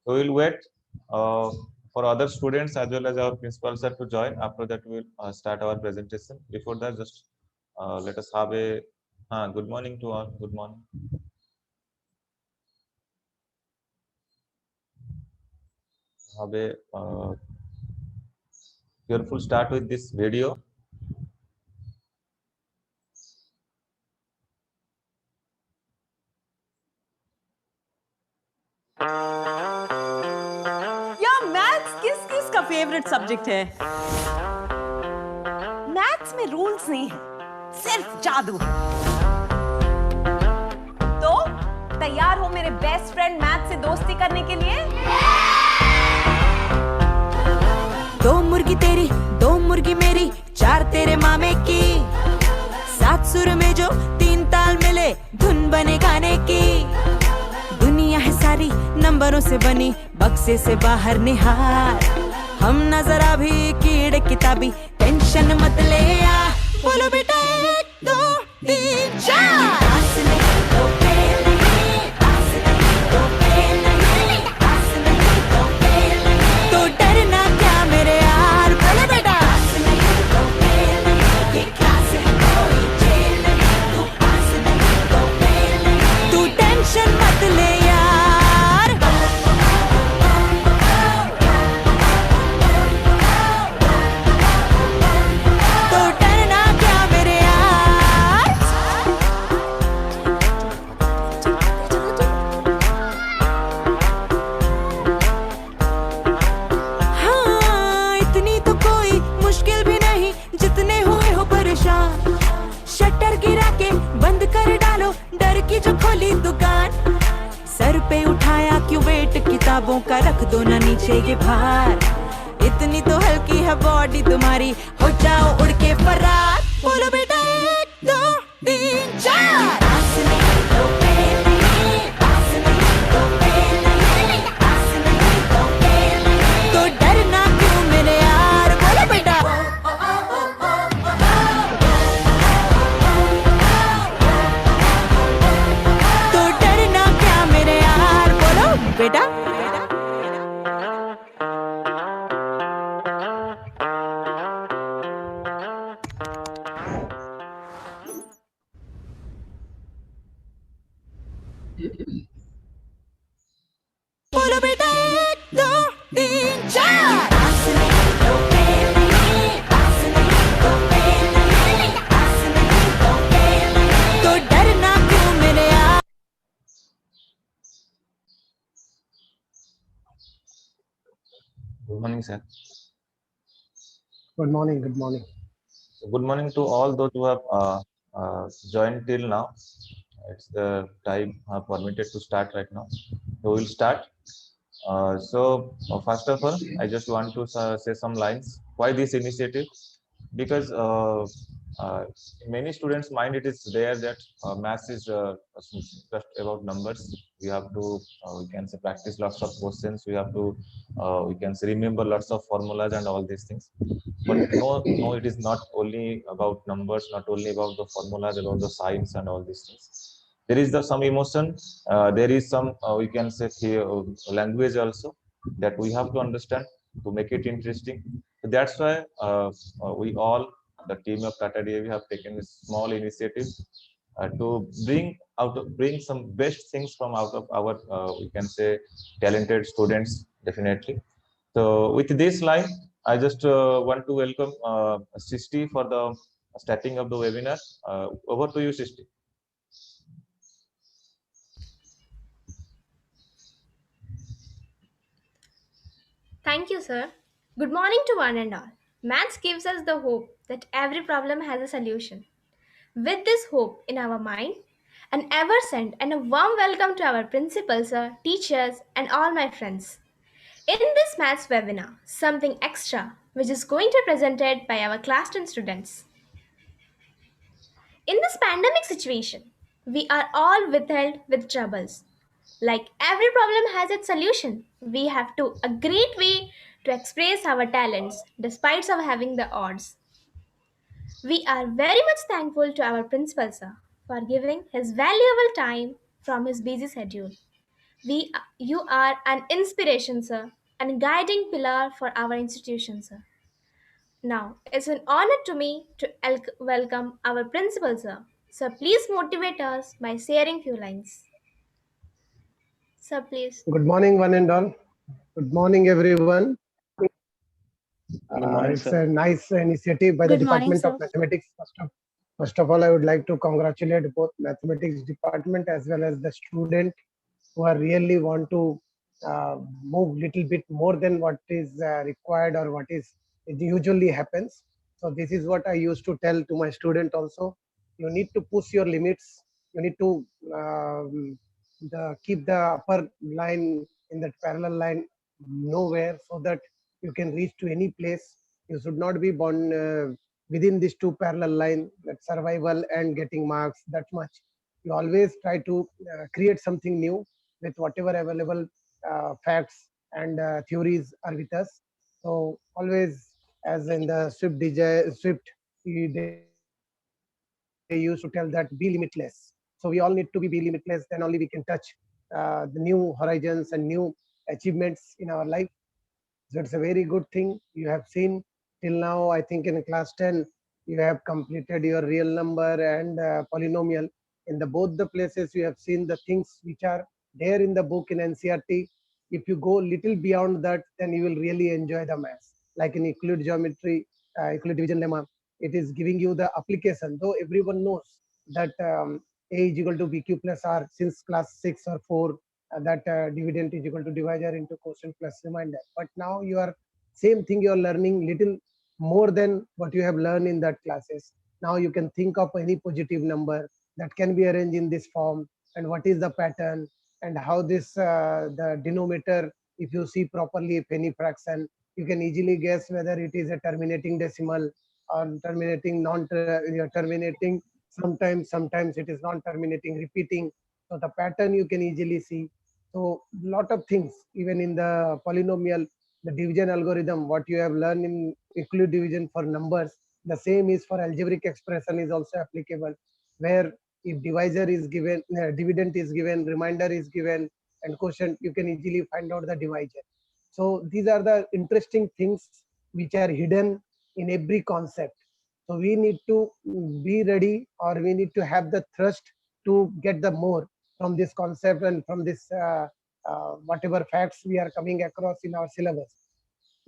We will wait uh, for other students as well as our principal sir to join. After that, we will start our presentation. Before that, just let us have a good morning to all. Good morning. Have a careful start with this video. यार maths किस किस का favourite subject है? Maths में rules नहीं है, सिर्फ जादू है। तो तैयार हो मेरे बेस्ट फ्रेंड मैथ्स से दोस्ती करने के लिए? दो मुर्गी तेरी, दो मुर्गी मेरी, चार तेरे मामे की, सात सुर में जो तीन ताल मिले, धुन बने गाने की। दुनिया है सारी नंबरों से बनी, बक्से से बाहर निहार। हम नजर अभी कीड़े किताबी, टेंशन मत ले आ। बोलो बेटा एक दो तीन चार। आस नहीं तो फेल नहीं, आस नहीं तो फेल नहीं, आस नहीं तो फेल नहीं। तो डरना क्या मेरे यार, बोलो बेटा। आस नहीं तो फेल नहीं, ये क्लास है कोई जेल नहीं। तू आस नहीं तो फेल नहीं, तू टेंशन मत ले यार। तो डरना क्या मेरे यार। हाँ, इतनी तो कोई मुश्किल भी नहीं, जितने हुए हो परेशान। शटर गिरा के बंद कर डालो, डर की जो खोली दुकान। सर पे उठाया क्यों वेट किताबों का, रख दो ना नीचे ये भार। इतनी तो हल्की है बॉडी तुम्हारी, हो जाओ उड़ के फरार। बोलो बेटा एक दो तीन चार। आस नहीं तो फेल नहीं, आस नहीं तो फेल नहीं, आस नहीं तो फेल नहीं। तो डरना क्यों मेरे यार, बोलो बेटा। तो डरना क्या मेरे यार, बोलो बेटा। बोलो बेटा एक दो तीन चार। आस नहीं तो फेल नहीं, आस नहीं तो फेल नहीं, आस नहीं तो फेल नहीं। तो डरना क्यों मेरे यार। Good morning, sir. Good morning. Good morning. So good morning to all those who have joined till now. It's the time permitted to start right now. So we'll start. First of all, I just want to say some lines. Why this initiative? Because in many students' mind it is there that maths is just about numbers. We have to, we can say, practice lots of questions. We have to, we can say, remember lots of formulas and all these things. But no, it is not only about numbers, not only about the formulas, about the science and all these things. There is some emotion, there is some, we can say, language also that we have to understand to make it interesting. So that's why we all, the team of Tata DAV, have taken a small initiative to bring some best things from out of our, we can say, talented students, definitely. So with this line, I just want to welcome Sisti for the starting of the webinar. Over to you, Sisti. Thank you, sir. Good morning to one and all. Maths gives us the hope that every problem has a solution. With this hope in our mind, an ever sent and a warm welcome to our principals, sir, teachers, and all my friends. In this maths webinar, something extra which is going to be presented by our class 10 students. In this pandemic situation, we are all withheld with troubles. Like every problem has its solution, we have to a great way to express our talents despite of having the odds. We are very much thankful to our principal sir for giving his valuable time from his busy schedule. You are an inspiration, sir, and guiding pillar for our institution, sir. Now, it's an honor to me to welcome our principal, sir. Sir, please motivate us by sharing few lines. Sir, please. Good morning, one and all. Good morning, everyone. Good morning, It's sir. a nice initiative by the Good morning, Department of sir. Mathematics. First of all, I would like to congratulate both Mathematics Department as well as the student who are really want to move little bit more than what is required or what is it usually happens. So this is what I used to tell to my student also. You need to push your limits. You need to keep the upper line in that parallel line nowhere so that you can reach to any place. You should not be born within these two parallel line, that survival and getting marks, that much. You always try to create something new with whatever available facts and theories are with us. So always, as in the Swift, they used to tell that be limitless. So we all need to be limitless. Then only we can touch the new horizons and new achievements in our life. So it's a very good thing you have seen till now. I think in class 10, you have completed your real number and polynomial. In the both the places, you have seen the things which are there in the book in NCRT. If you go little beyond that, then you will really enjoy the maths. Like in Euclid geometry, Euclid division lemma, it is giving you the application. Though everyone knows that A is equal to BQ plus R since class 6 or 4, that dividend is equal to divisor into quotient plus remainder. But now you are same thing you are learning little more than what you have learned in that classes. Now you can think of any positive number that can be arranged in this form, and what is the pattern, and how this the denominator, if you see properly penny fraction, you can easily guess whether it is a terminating decimal or terminating terminating. Sometimes it is non-terminating, repeating. So the pattern you can easily see. So lot of things, even in the polynomial, the division algorithm, what you have learned in Euclid division for numbers, the same is for algebraic expression is also applicable, where if divisor is given, dividend is given, remainder is given, and quotient, you can easily find out the divisor. So these are the interesting things which are hidden in every concept. So we need to be ready, or we need to have the thrust to get the more from this concept and from this whatever facts we are coming across in our syllabus.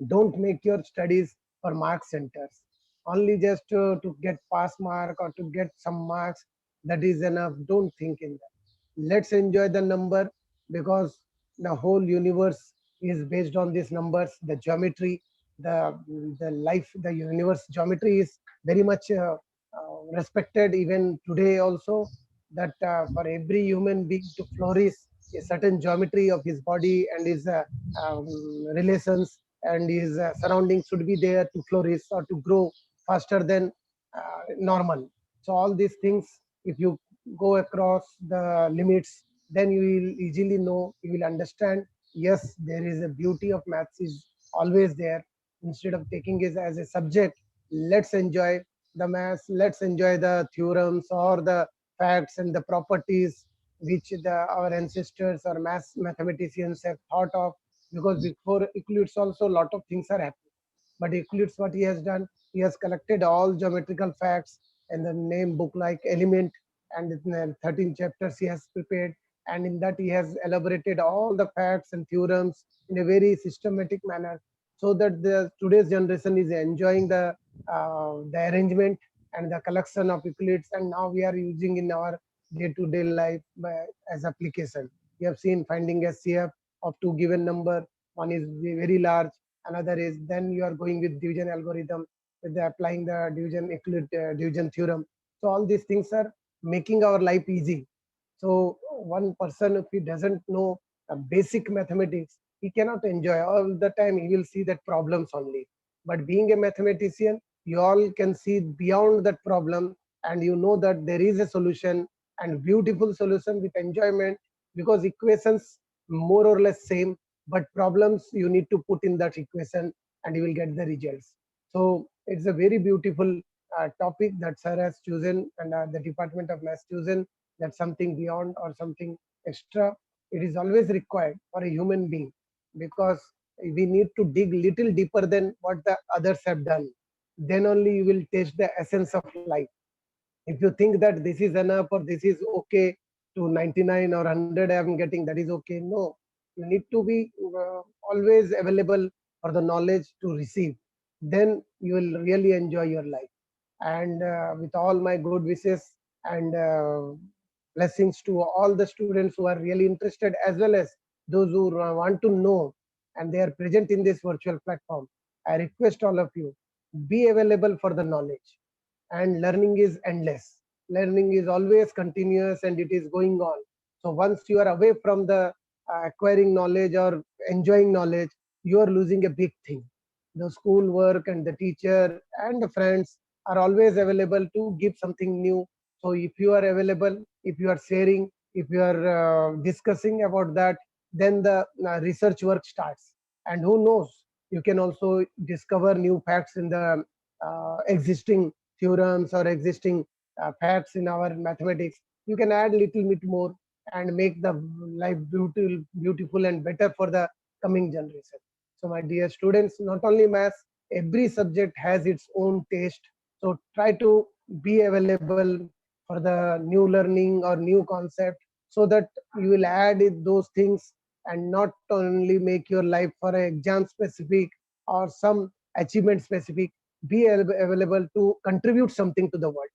Don't make your studies for mark centers. Only just to get pass mark or to get some marks, that is enough. Don't think in that. Let's enjoy the number, because the whole universe is based on these numbers. The geometry, the life, the universe geometry is very much respected even today also, that for every human being to flourish, a certain geometry of his body and his um, relations and his surroundings should be there to flourish or to grow faster than normal. So all these things, if you go across the limits, then you will easily know, you will understand, yes, there is a beauty of maths is always there. Instead of taking it as a subject, let's enjoy the maths, let's enjoy the theorems or the facts and the properties which our ancestors or mathematicians have thought of. Because before Euclid's also a lot of things are happening. But Euclid's, what he has done, he has collected all geometrical facts and the name book like Element, and in 13 chapters he has prepared, and in that he has elaborated all the facts and theorems in a very systematic manner, so that the today's generation is enjoying the arrangement and the collection of Euclids, and now we are using in our day-to-day life as application. We have seen finding a CF of two given number, one is very large, another is, then you are going with division algorithm with applying the division Euclid division theorem. So all these things are making our life easy. So one person, if he doesn't know basic mathematics, he cannot enjoy. All the time he will see that problems only. But being a mathematician, you all can see beyond that problem, and you know that there is a solution, and beautiful solution with enjoyment, because equations more or less same, but problems you need to put in that equation and you will get the results. So it's a very beautiful topic that sir has chosen, and the Department of Maths chosen, that something beyond or something extra It is always required for a human being, because we need to dig little deeper than what the others have done. Then only you will taste the essence of life. If you think that this is enough or this is okay, to 99 or 100 I am getting, that is okay. No, you need to be always available for the knowledge to receive. Then you will really enjoy your life. And with all my good wishes and blessings to all the students who are really interested, as well as those who want to know and they are present in this virtual platform, I request all of you, be available for the knowledge. And learning is endless. Learning is always continuous and it is going on. So once you are away from the acquiring knowledge or enjoying knowledge, you are losing a big thing. The school work and the teacher and the friends are always available to give something new. So if you are available, if you are sharing, if you are discussing about that, then the research work starts. And who knows, you can also discover new facts in the existing theorems or existing facts in our mathematics. You can add little bit more and make the life beautiful and better for the coming generation. So my dear students, not only maths, every subject has its own taste. So try to be available for the new learning or new concept, so that you will add those things and not only make your life for an exam specific or some achievement specific. Be available to contribute something to the world.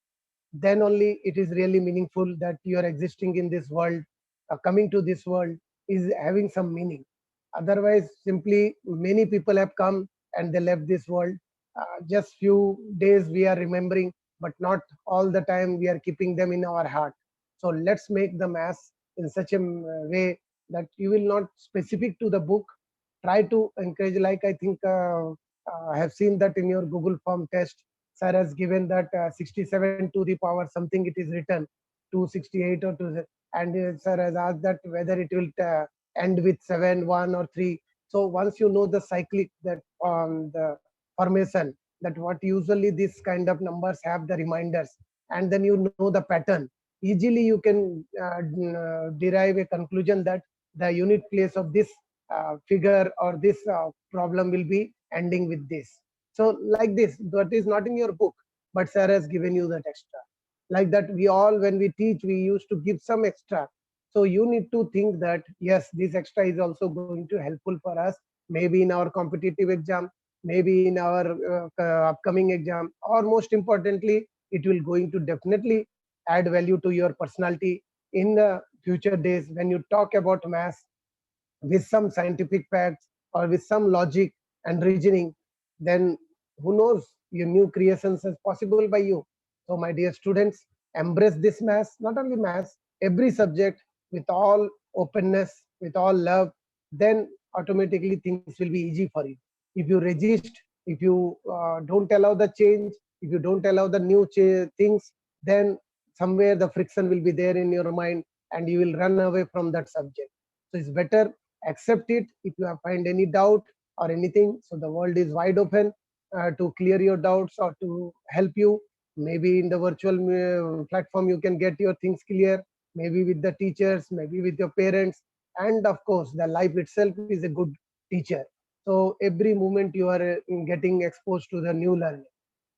Then only it is really meaningful that you are existing in this world. Coming to this world is having some meaning. Otherwise, simply many people have come and they left this world. Just few days we are remembering, but not all the time we are keeping them in our heart. So let's make the mass in such a way that you will not specific to the book. Try to encourage, like I think I have seen that in your Google form test, sir has given that 67 to the power something it is written, 268 or 2, and sir has asked that whether it will end with 7, 1 or 3. So once you know the cyclic, that the formation, that what usually this kind of numbers have the reminders, and then you know the pattern, easily you can derive a conclusion that the unit place of this figure or this problem will be ending with this. So like this, that is not in your book, but sir has given you that extra. Like that, we all, when we teach, we used to give some extra. So you need to think that, yes, this extra is also going to helpful for us, maybe in our competitive exam, maybe in our upcoming exam, or most importantly, it will going to definitely add value to your personality in the future days when you talk about maths with some scientific facts or with some logic and reasoning. Then who knows, your new creations is possible by you. So my dear students, embrace this maths, not only maths, every subject with all openness, with all love. Then automatically things will be easy for you. If you resist, if you don't allow the change, if you don't allow the new things, then somewhere the friction will be there in your mind and you will run away from that subject. So it's better accept it. If you have find any doubt or anything, so the world is wide open to clear your doubts or to help you. Maybe in the virtual platform you can get your things clear, maybe with the teachers, maybe with your parents, and of course the life itself is a good teacher. So every moment you are getting exposed to the new learning.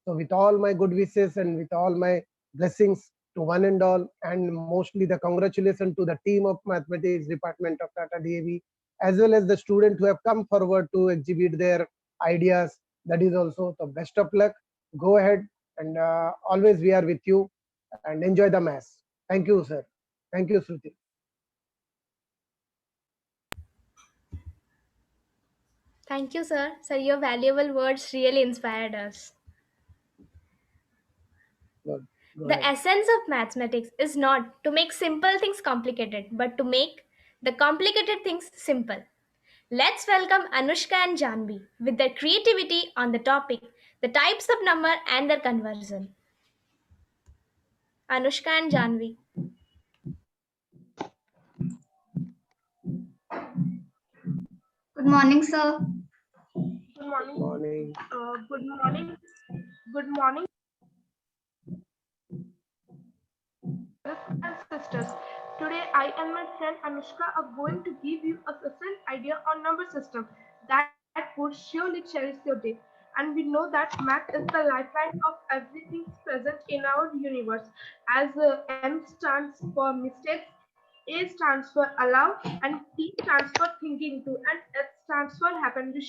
So with all my good wishes and with all my blessings to one and all, and mostly the congratulations to the team of mathematics department of Tata DAV, as well as the students who have come forward to exhibit their ideas. That is also the best of luck. Go ahead, and always we are with you, and enjoy the mass. Thank you, sir. Thank you, Shruti. Thank you, sir. Sir, your valuable words really inspired us. Go The ahead. essence of mathematics is not to make simple things complicated, but to make the complicated things simple. Let's welcome Anushka and Janvi with their creativity on the topic, the types of number and their conversion. Anushka and Janvi. Good morning, sir. Good morning. Morning. Good morning. Good morning, brothers and sisters. Today I and my friend Anushka are going to give you a different idea on number system that would surely cherish your day. And we know that math is the lifeline of everything present in our universe. As M stands for mistakes, A stands for allow, and T stands for thinking too, and H stands for happen. We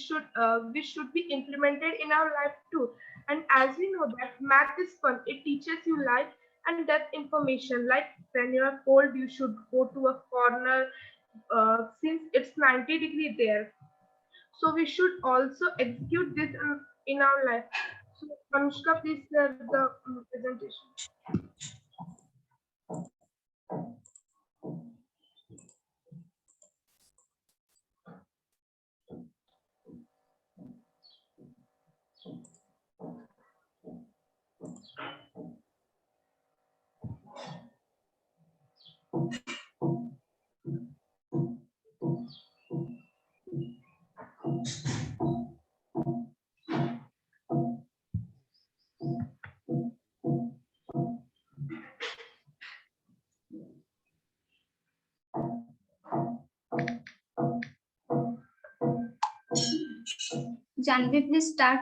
should be implemented in our life too. And as we know that math is fun, it teaches you life and death information. Like when you are cold, you should go to a corner since it's 90-degree there. So we should also execute this in our life. So Anushka, please share the presentation. Janvi, please start.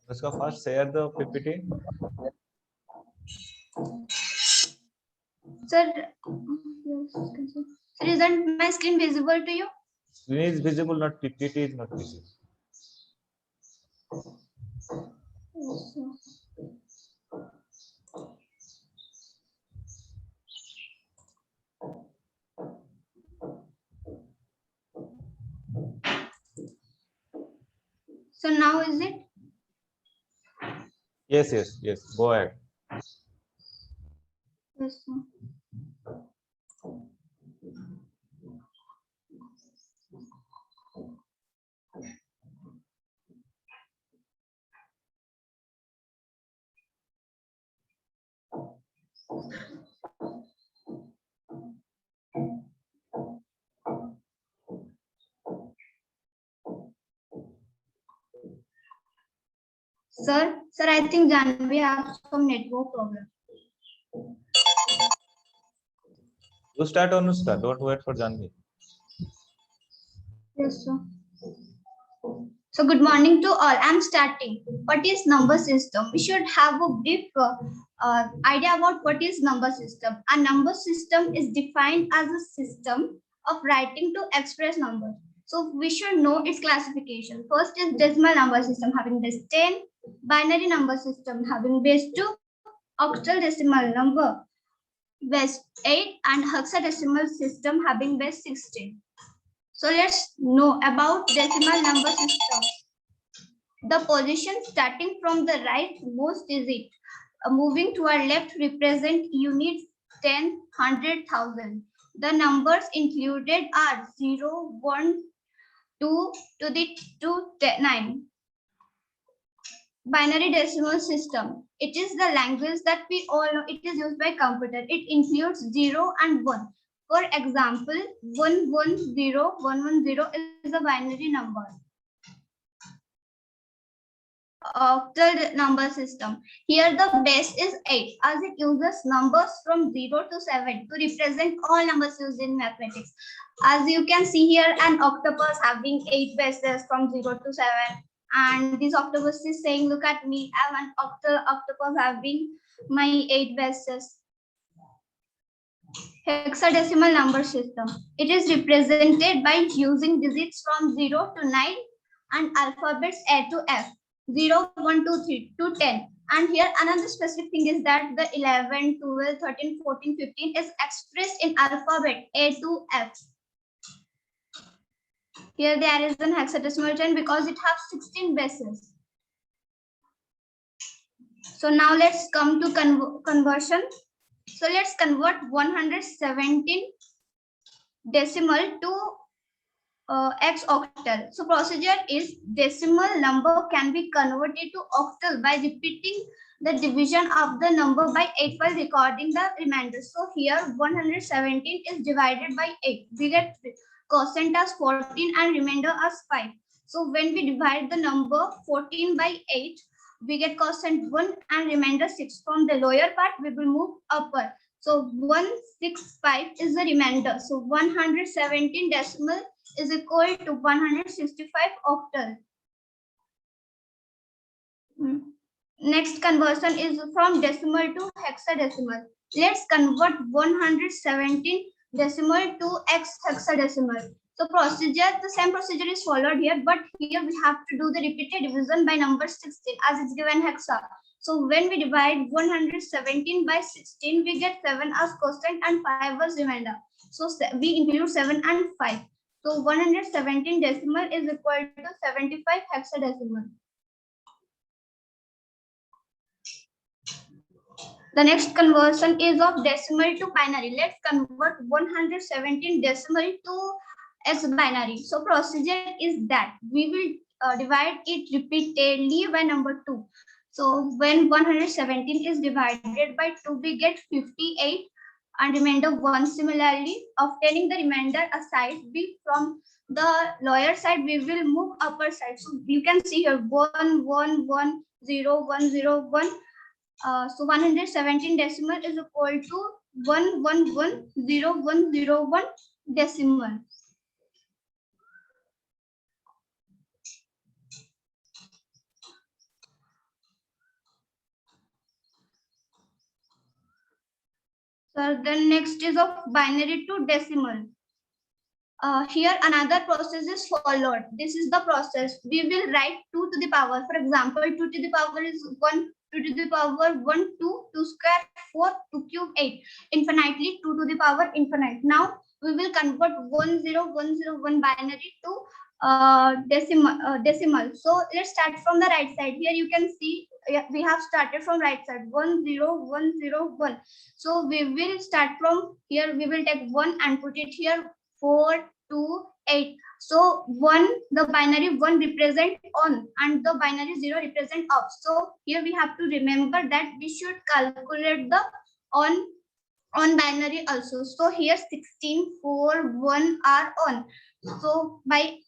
Anushka, first share the PPT. Sir, isn't my screen visible to you? Screen is visible, not PPT is not visible. So now is it? Yes. Go ahead. Yes, sir. Sir, I think Janvi has some network problem. You start, Anushka. Don't wait for Janvi. Yes, sir. So good morning to all. I'm starting. What is number system? We should have a brief idea about what is number system. A number system is defined as a system of writing to express numbers. So we should know its classification. First is decimal number system having base 10, binary number system having base 2, octal decimal number base 8, and hexadecimal system having base 16. So let's know about decimal number system. The position starting from the rightmost digit, moving to our left represent units 10, 100, 1000. The numbers included are 0, 1, 2 to the 9. Binary decimal system. It is the language that we all know. It is used by computer. It includes 0 and 1. For example, 110 is a binary number. Octal number system. Here the base is 8 as it uses numbers from 0 to 7 to represent all numbers used in mathematics. As you can see here, an octopus having 8 bases from 0 to 7. And this octopus is saying, look at me, I'm an octopus having my 8 bases. Hexadecimal number system. It is represented by using digits from 0 to 9 and alphabets A to F. 0, 1, 2, 3 to 10. And here another specific thing is that the 11, 12, 13, 14, 15 is expressed in alphabet A to F. Here there is an hexadecimal 10 because it has 16 bases. So now let's come to conversion. So let's convert 117 decimal to X octal. So procedure is decimal number can be converted to octal by repeating the division of the number by 8 while recording the remainder. So here 117 is divided by 8. We get quotient as 14 and remainder as 5. So when we divide the number 14 by 8, we get quotient 1 and remainder 6. From the lower part, we will move upward. So 165 is the remainder. So 117 decimal is equal to 165 octal. Next conversion is from decimal to hexadecimal. Let's convert 117 decimal to hexadecimal. So the same procedure is followed here, but here we have to do the repeated division by number 16 as it's given hexa. So when we divide 117 by 16, we get 7 as quotient and 5 as remainder. So we include 7 and 5. So 117 decimal is equal to 75 hexadecimal. The next conversion is of decimal to binary. Let's convert 117 decimal to as binary. So procedure is that we will divide it repeatedly by number 2. So when 117 is divided by 2, we get 58 and remainder 1. Similarly, obtaining the remainder aside, we from the lower side, we will move upper side. So you can see here 1, 1, 1, 0, 1, 0, 1. So 117 decimal is equal to 1110101 decimal. So then next is of binary to decimal. Here another process is followed. This is the process. We will write 2 to the power. For example, 2 to the power is 1, 2 to the power 1, 2, 2 square 4, 2 cube 8. Infinitely 2 to the power infinite. Now we will convert 10101 binary to decimal. So let's start from the right side. Here you can see we have started from right side 10101. So we will start from here. We will take 1 and put it here 4, 2, 8. So 1, the binary 1 represent on and the binary 0 represent off. So here we have to remember that we should calculate the on binary also. So here 16, 4, 1 are on. So by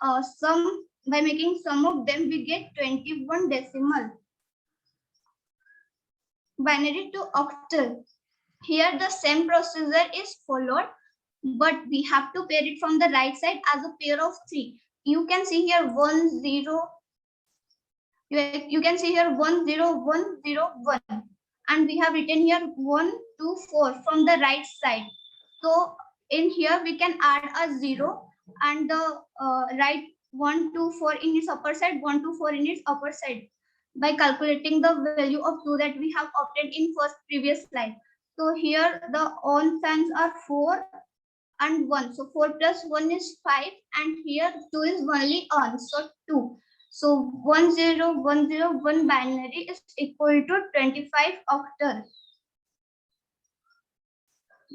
making sum of them, we get 21 decimal. Binary to octal. Here the same procedure is followed, but we have to pair it from the right side as a pair of 3. You can see here 1 0. You can see here 1 0 1 0 1, and we have written here 1 2 4 from the right side. So in here we can add a 0 and the right 1 2 4 in its upper side, 1 2 4 in its upper side by calculating the value of 2 that we have obtained in previous slide. So here the on signs are 4 and 1. So 4 plus 1 is 5, and here 2 is only on. So 2. So 10101 binary is equal to 25 octal.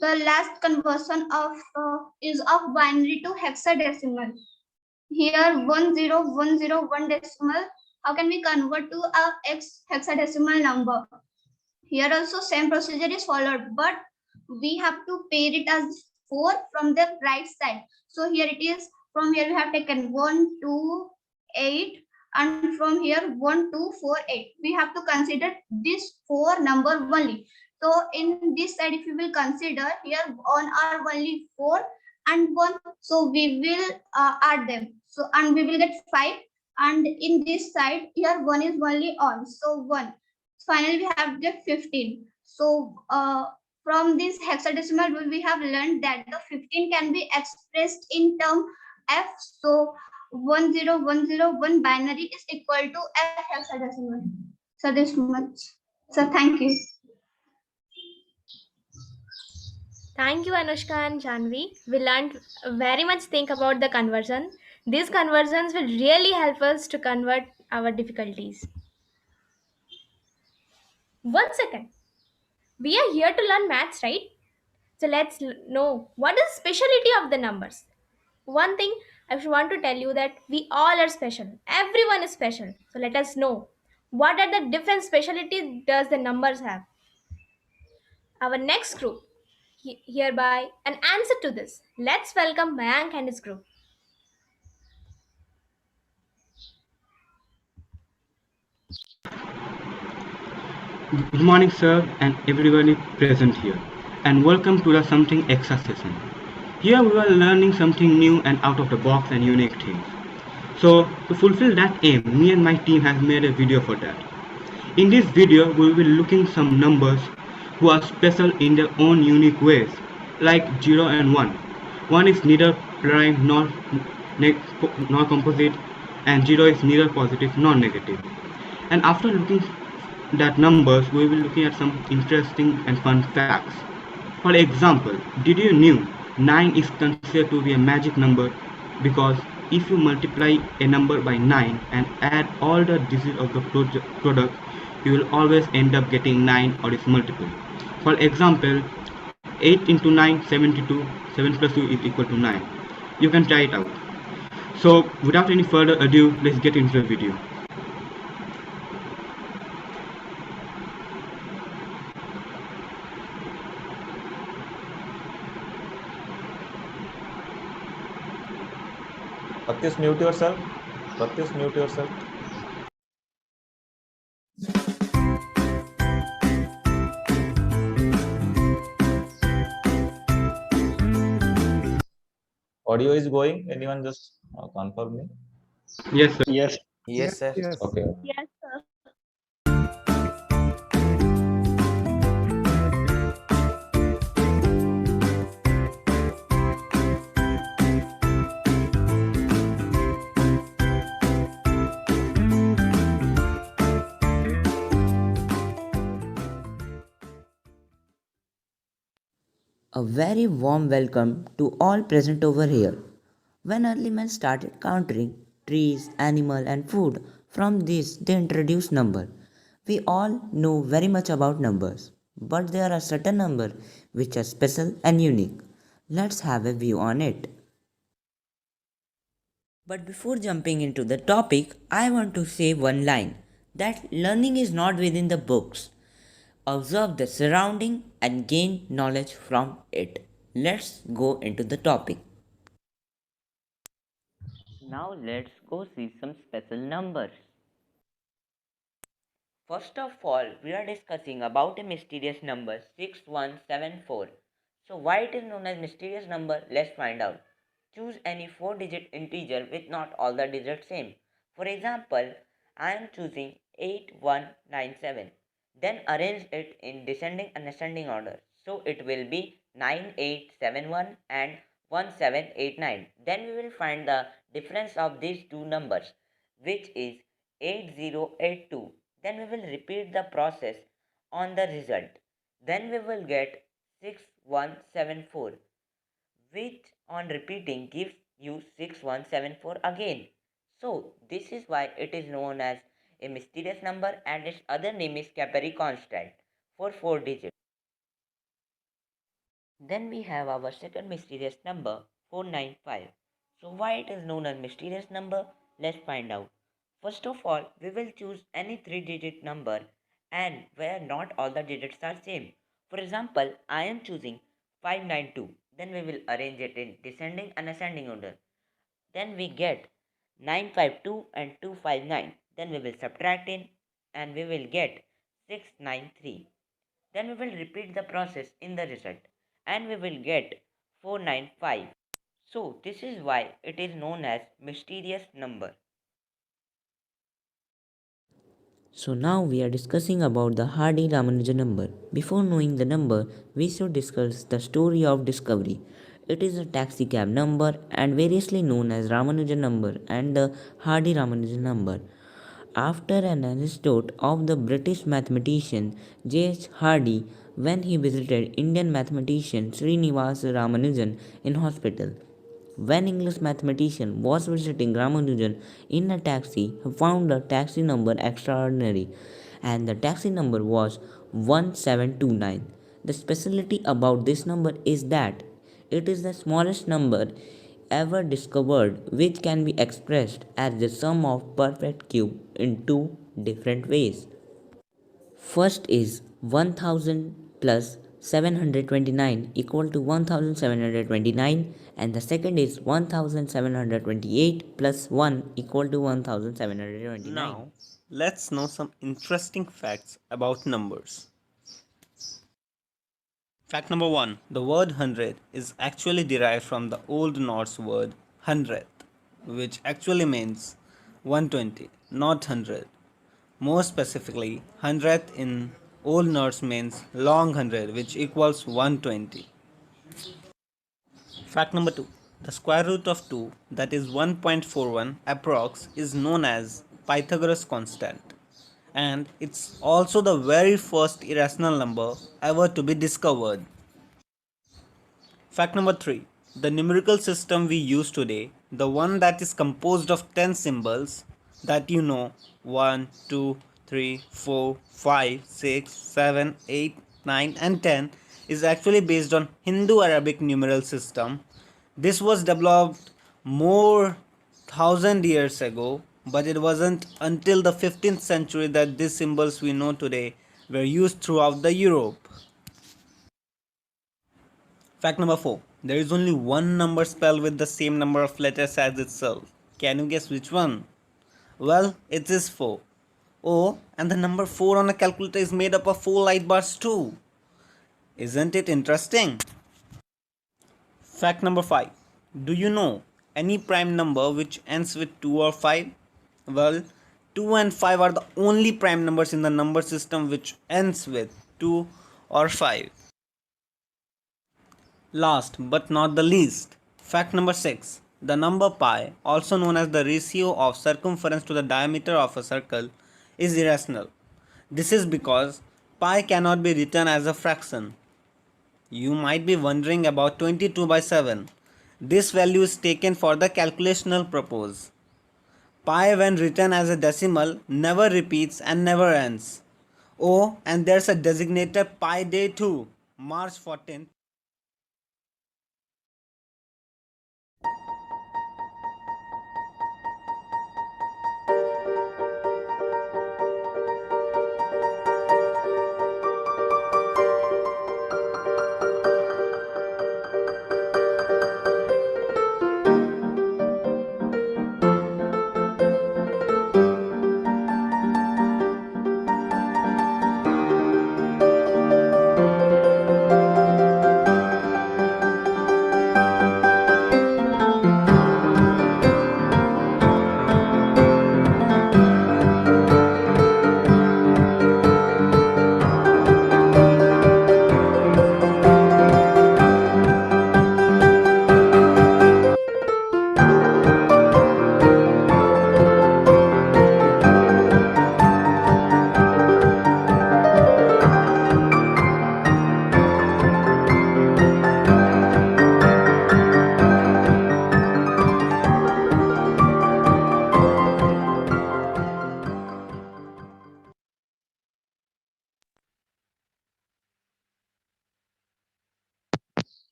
The last conversion is of binary to hexadecimal. Here 10101 decimal. How can we convert to a hexadecimal number? Here also same procedure is followed, but we have to pair it as 4 from the right side. So here it is, from here we have taken 1 2 8, and from here 1 2 4 8. We have to consider this 4 number only. So in this side, if you will consider, here on are only 4 and 1. So we will add them. So and we will get 5. And in this side, here 1 is only on. So 1. Finally, we have the 15. So from this hexadecimal, we have learned that the 15 can be expressed in term F. So 10101 binary is equal to F hexadecimal. So this much. So thank you. Thank you, Anushka and Janvi. We learned very much think about the conversion. These conversions will really help us to convert our difficulties. 1 second. We are here to learn maths, right? So let's know what is speciality of the numbers. One thing I want to tell you that we all are special. Everyone is special. So let us know what are the different specialties does the numbers have. Our next group hereby an answer to this. Let's welcome Mayank and his group. Good morning, sir, and everybody present here, and welcome to the Something Extra session. Here we are learning something new and out of the box and unique things. So, to fulfill that aim, me and my team have made a video for that. In this video, we will be looking some numbers who are special in their own unique ways, like 0 and 1. One is neither prime nor composite, and 0 is neither positive nor negative. And after looking at numbers, we will be looking at some interesting and fun facts. For example, did you knew 9 is considered to be a magic number because if you multiply a number by 9 and add all the digits of the product, you will always end up getting 9 or its multiple. For example, 8 into 9, 72, 7 plus 2 is equal to 9. You can try it out. So without any further ado, let's get into the video. Pratyush, mute yourself. Pratyush, mute yourself. Audio is going. Anyone just confirm me? Yes, sir. Yes. Yes, sir. Yes. Okay. Yes, sir. A very warm welcome to all present over here. When early men started counting trees, animal and food, from this they introduced number. We all know very much about numbers, but there are certain numbers which are special and unique. Let's have a view on it. But before jumping into the topic, I want to say one line that learning is not within the books. Observe the surrounding and gain knowledge from it. Let's go into the topic. Now let's go see some special numbers. First of all, we are discussing about a mysterious number 6174. So why it is known as mysterious number? Let's find out. Choose any 4-digit integer with not all the digits same. For example, I am choosing 8197. Then arrange it in descending and ascending order. So it will be 9871 and 1789. Then we will find the difference of these two numbers, which is 8082. Then we will repeat the process on the result. Then we will get 6174, which on repeating gives you 6174 again. So this is why it is known as a mysterious number, and its other name is Capri constant for 4 digits. Then we have our second mysterious number 495. So why it is known as mysterious number? Let's find out. First of all, we will choose any 3-digit number and where not all the digits are same. For example, I am choosing 592. Then we will arrange it in descending and ascending order. Then we get 952 and 259. Then we will subtract in and we will get 693. Then we will repeat the process in the result and we will get 495. So this is why it is known as mysterious number. So now we are discussing about the Hardy-Ramanujan number. Before knowing the number, we should discuss the story of discovery. It is a taxi cab number and variously known as Ramanujan number and the Hardy-Ramanujan number. After an anecdote of the British mathematician J.H. Hardy when he visited Indian mathematician Srinivasa Ramanujan in hospital. When English mathematician was visiting Ramanujan in a taxi, he found the taxi number extraordinary, and the taxi number was 1729. The specialty about this number is that it is the smallest number ever discovered, which can be expressed as the sum of perfect cube in two different ways. First is 1000 plus 729 equal to 1729, and the second is 1728 plus 1 equal to 1729. Now let's know some interesting facts about numbers. Fact number 1. The word hundred is actually derived from the Old Norse word hundredth, which actually means 120, not 100. More specifically, hundredth in Old Norse means long hundred, which equals 120. Fact number 2. The square root of 2, that is 1.41 approx, is known as Pythagoras constant, and it's also the very first irrational number ever to be discovered. Fact number 3. The numerical system we use today, the one that is composed of 10 symbols that you know 1, 2, 3, 4, 5, 6, 7, 8, 9 and 10 is actually based on Hindu-Arabic numeral system. This was developed more thousand years ago, but it wasn't until the 15th century that these symbols we know today were used throughout the Europe. Fact number 4. There is only one number spelled with the same number of letters as itself. Can you guess which one? Well, it is 4. Oh, and the number 4 on a calculator is made up of 4 light bars too. Isn't it interesting? Fact number 5. Do you know any prime number which ends with 2 or 5? Well, 2 and 5 are the only prime numbers in the number system which ends with 2 or 5. Last but not the least, fact number 6. The number pi, also known as the ratio of circumference to the diameter of a circle, is irrational. This is because pi cannot be written as a fraction. You might be wondering about 22 by 7. This value is taken for the calculational purpose. Pi when written as a decimal never repeats and never ends. Oh, and there's a designated pi day too, March 14th.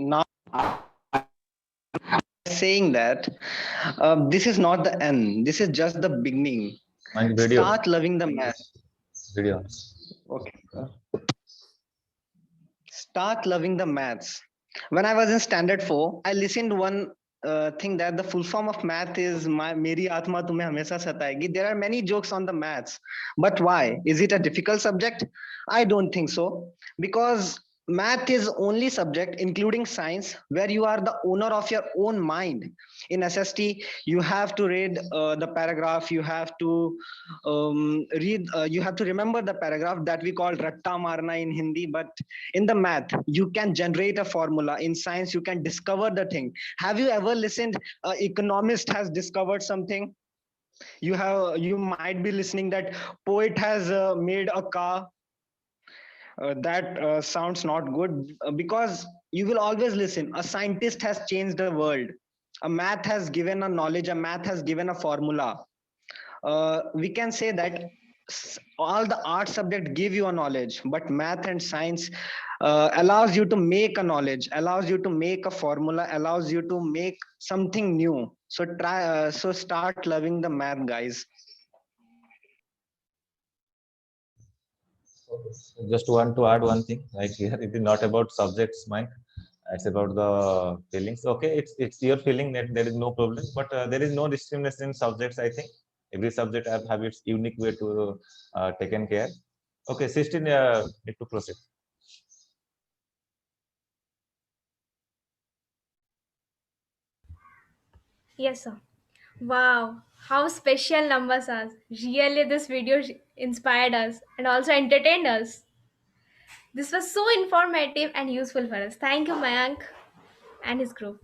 Now saying that this is not the end, this is just the beginning. Mind video. Start loving the math. Video. Okay. Start loving the maths. When I was in standard 4, I listened one thing that the full form of math is Meri Atma Tumhe Hamesha Satayegi. There are many jokes on the maths, but why? Is it a difficult subject? I don't think so, because math is only subject, including science, where you are the owner of your own mind. In SST, you have to read the paragraph, you have to you have to remember the paragraph that we call ratta marna in Hindi. But in the math, you can generate a formula. In science, you can discover the thing. Have you ever listened? Economist has discovered something. You might be listening that poet has made a car. That sounds not good, because you will always listen. A scientist has changed the world. A math has given a knowledge. A math has given a formula. We can say that all the art subject give you a knowledge, but math and science allows you to make a knowledge, allows you to make a formula, allows you to make something new. So try. So start loving the math, guys. Just want to add one thing, like here it is not about subjects, Mike. It's about the feelings. Okay, it's your feeling that there is no problem, but there is no discrimination in subjects, I think. Every subject have its unique way to taken care. Okay, 16, need to proceed. Yes, sir. Wow, how special numbers are. Really, this video inspired us and also entertained us. This was so informative and useful for us. Thank you, Mayank and his group.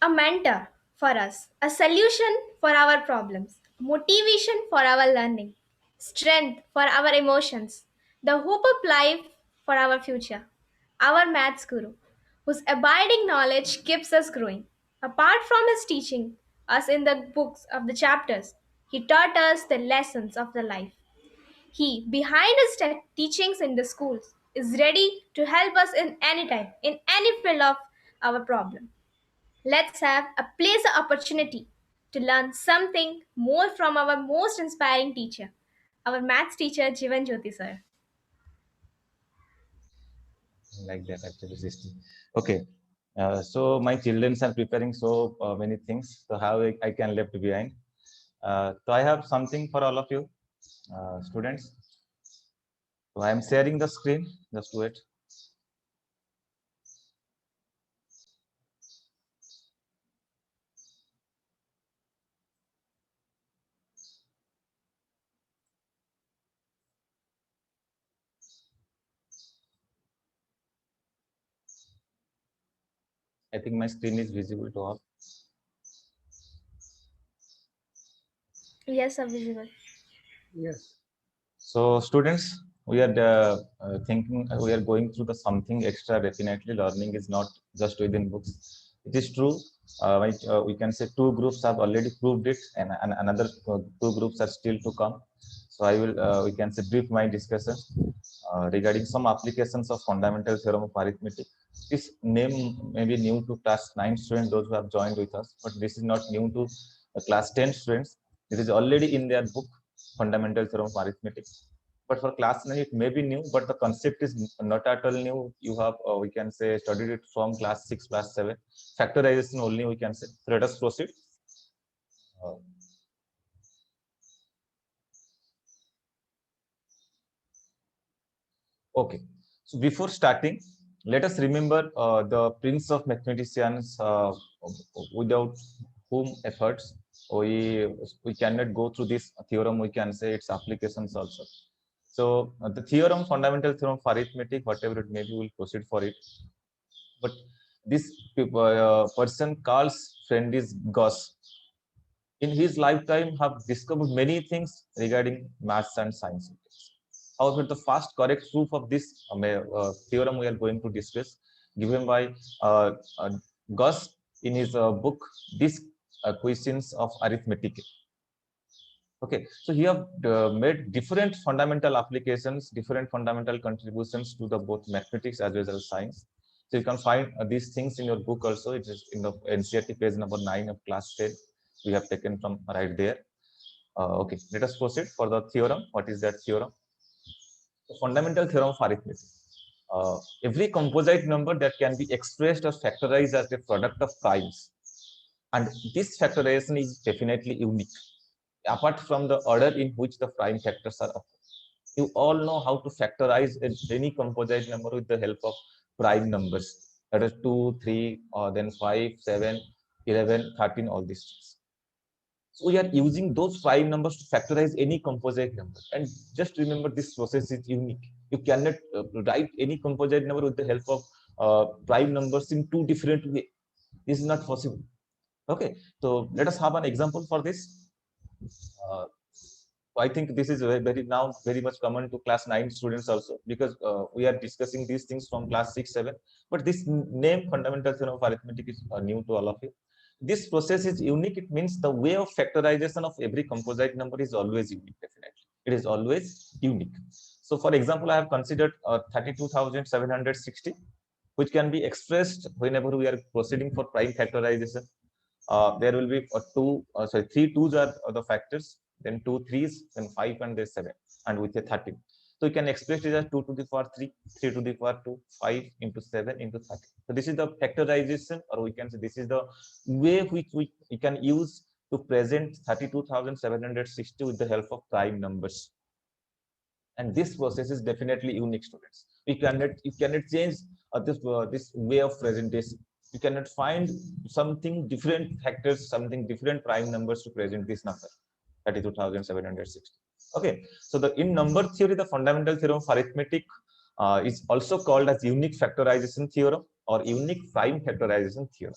A mentor for us, a solution for our problems, motivation for our learning, strength for our emotions, the hope of life for our future. Our maths guru, whose abiding knowledge keeps us growing. Apart from his teaching us in the books of the chapters, he taught us the lessons of the life. He, behind his teachings in the schools, is ready to help us in any time, in any field of our problem. Let's have a place of opportunity to learn something more from our most inspiring teacher, our maths teacher, Jivan Jyoti sir. Like that actually, 16. Okay. So my children are preparing so many things. So how I can left behind. So I have something for all of you, students. So I am sharing the screen. Just wait. I think my screen is visible to all. Yes, sir, visible. Yes. So students, we are thinking we are going through the something extra. Definitely, learning is not just within books. It is true. We can say two groups have already proved it, and another two groups are still to come. So I will we can say brief my discussion regarding some applications of fundamental theorem of arithmetic. This name may be new to class 9 students, those who have joined with us, but this is not new to class 10 students. It is already in their book, fundamental theorem of arithmetic. But for class 9, it may be new, but the concept is not at all new. You have, we can say, studied it from class 6, class 7. Factorization only, we can say. So let us proceed. Okay. So before starting, let us remember the prince of mathematicians, without whom efforts we cannot go through this theorem. We can say its applications also. So the theorem, fundamental theorem of arithmetic, whatever it may be, we'll proceed for it. But this person, Carl's friend is Gauss. In his lifetime, have discovered many things regarding maths and science. However, the first correct proof of this theorem we are going to discuss, given by uh, uh, Gauss in his book, These Questions of Arithmetic. Okay, so he have made different fundamental applications, different fundamental contributions to the both mathematics as well as science. So you can find these things in your book also. It is in the NCERT page number 9 of class 10. We have taken from right there. Okay, let us proceed for the theorem. What is that theorem? The fundamental theorem of arithmetic. Every composite number that can be expressed or factorized as a product of primes, and this factorization is definitely unique apart from the order in which the prime factors are occurring. You all know how to factorize any composite number with the help of prime numbers. That is 2, 3, or then 5, 7, 11, 13, all these things. So we are using those prime numbers to factorize any composite number. And just remember, this process is unique. You cannot write any composite number with the help of prime numbers in two different ways. This is not possible. Okay, so let us have an example for this. I think this is very much common to class 9 students also, because we are discussing these things from class 6, 7. But this name, fundamental theorem of arithmetic, is new to all of you. This process is unique. It means the way of factorization of every composite number is always unique. Definitely, it is always unique. So, for example, I have considered 32,760, which can be expressed whenever we are proceeding for prime factorization. There will be three twos are the factors, then two threes, then 5, and there's 7, and with a 13. So you can express it as 2 to the power 3, 3 to the power 2, 5 into 7 into 13. So this is the factorization, or we can say this is the way which we can use to present 32,760 with the help of prime numbers. And this process is definitely unique, students. You cannot change this way of presentation. You cannot find something different factors, something different prime numbers to present this number, 32,760. Okay, so in number theory, the fundamental theorem of arithmetic is also called as unique factorization theorem or unique prime factorization theorem.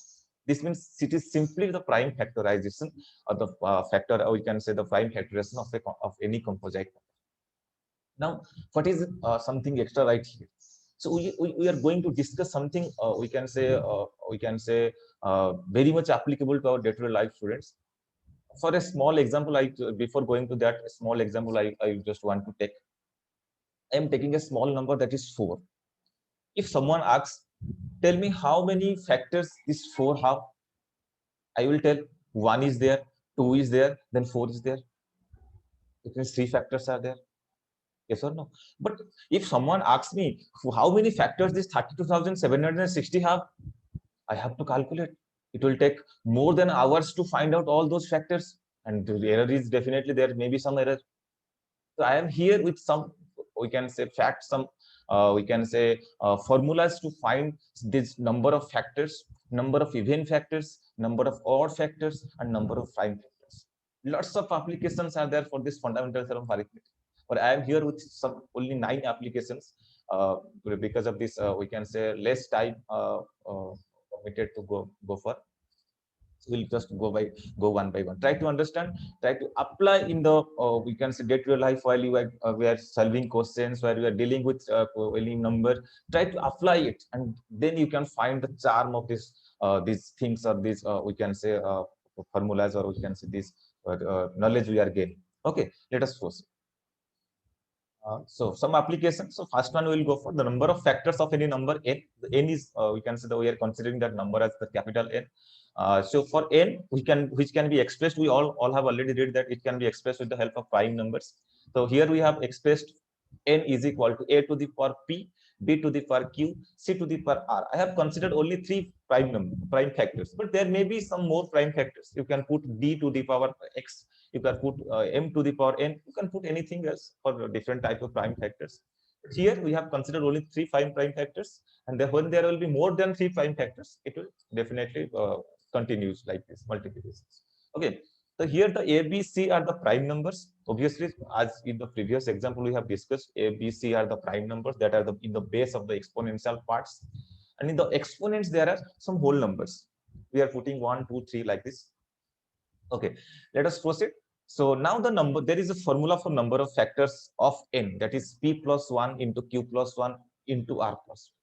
This means it is simply the prime factorization or the factor, or we can say the prime factorization of any composite number. Now, what is something extra right here? So we are going to discuss something we can say very much applicable to our day-to-day life, students. For a small example, before going to that small example, I just want to take. I am taking a small number that is 4. If someone asks, tell me how many factors this 4 have, I will tell 1 is there, 2 is there, then 4 is there. It means 3 factors are there. Yes or no? But if someone asks me how many factors this 32,760 have, I have to calculate. It will take more than hours to find out all those factors, and the error is definitely there. Maybe some error. So I am here with some, we can say, facts, some we can say formulas to find this number of factors, number of even factors, number of odd factors, and number of prime factors. Lots of applications are there for this fundamental theorem of arithmetic. But I am here with some only 9 applications because of this. We can say less time permitted to go for. So we'll just go one by one. Try to understand. Try to apply in the we can say day-to-day life while you are we are solving questions, where you are dealing with any number. Try to apply it, and then you can find the charm of this these things, or these we can say formulas, or we can say this knowledge we are gaining. Okay, let us proceed. So some applications. So first one, we will go for the number of factors of any number n. The n is we can say that we are considering that number as the capital N. So for n, which can be expressed, we all have already read that it can be expressed with the help of prime numbers. So here we have expressed n is equal to a to the power p, b to the power q, c to the power r. I have considered only 3 prime factors, but there may be some more prime factors. You can put d to the power x. You can put m to the power n. You can put anything else for different type of prime factors. But here we have considered only 3 prime factors, and when there will be more than 3 prime factors, it will definitely continues like this, multiplications. Okay, so here the a, b, c are the prime numbers. Obviously, as in the previous example we have discussed, a, b, c are the prime numbers that are in the base of the exponential parts, and in the exponents there are some whole numbers. We are putting 1, 2, 3 like this. Okay, let us proceed. So now the number, there is a formula for number of factors of n, that is p plus 1 into q plus 1 into r plus 1.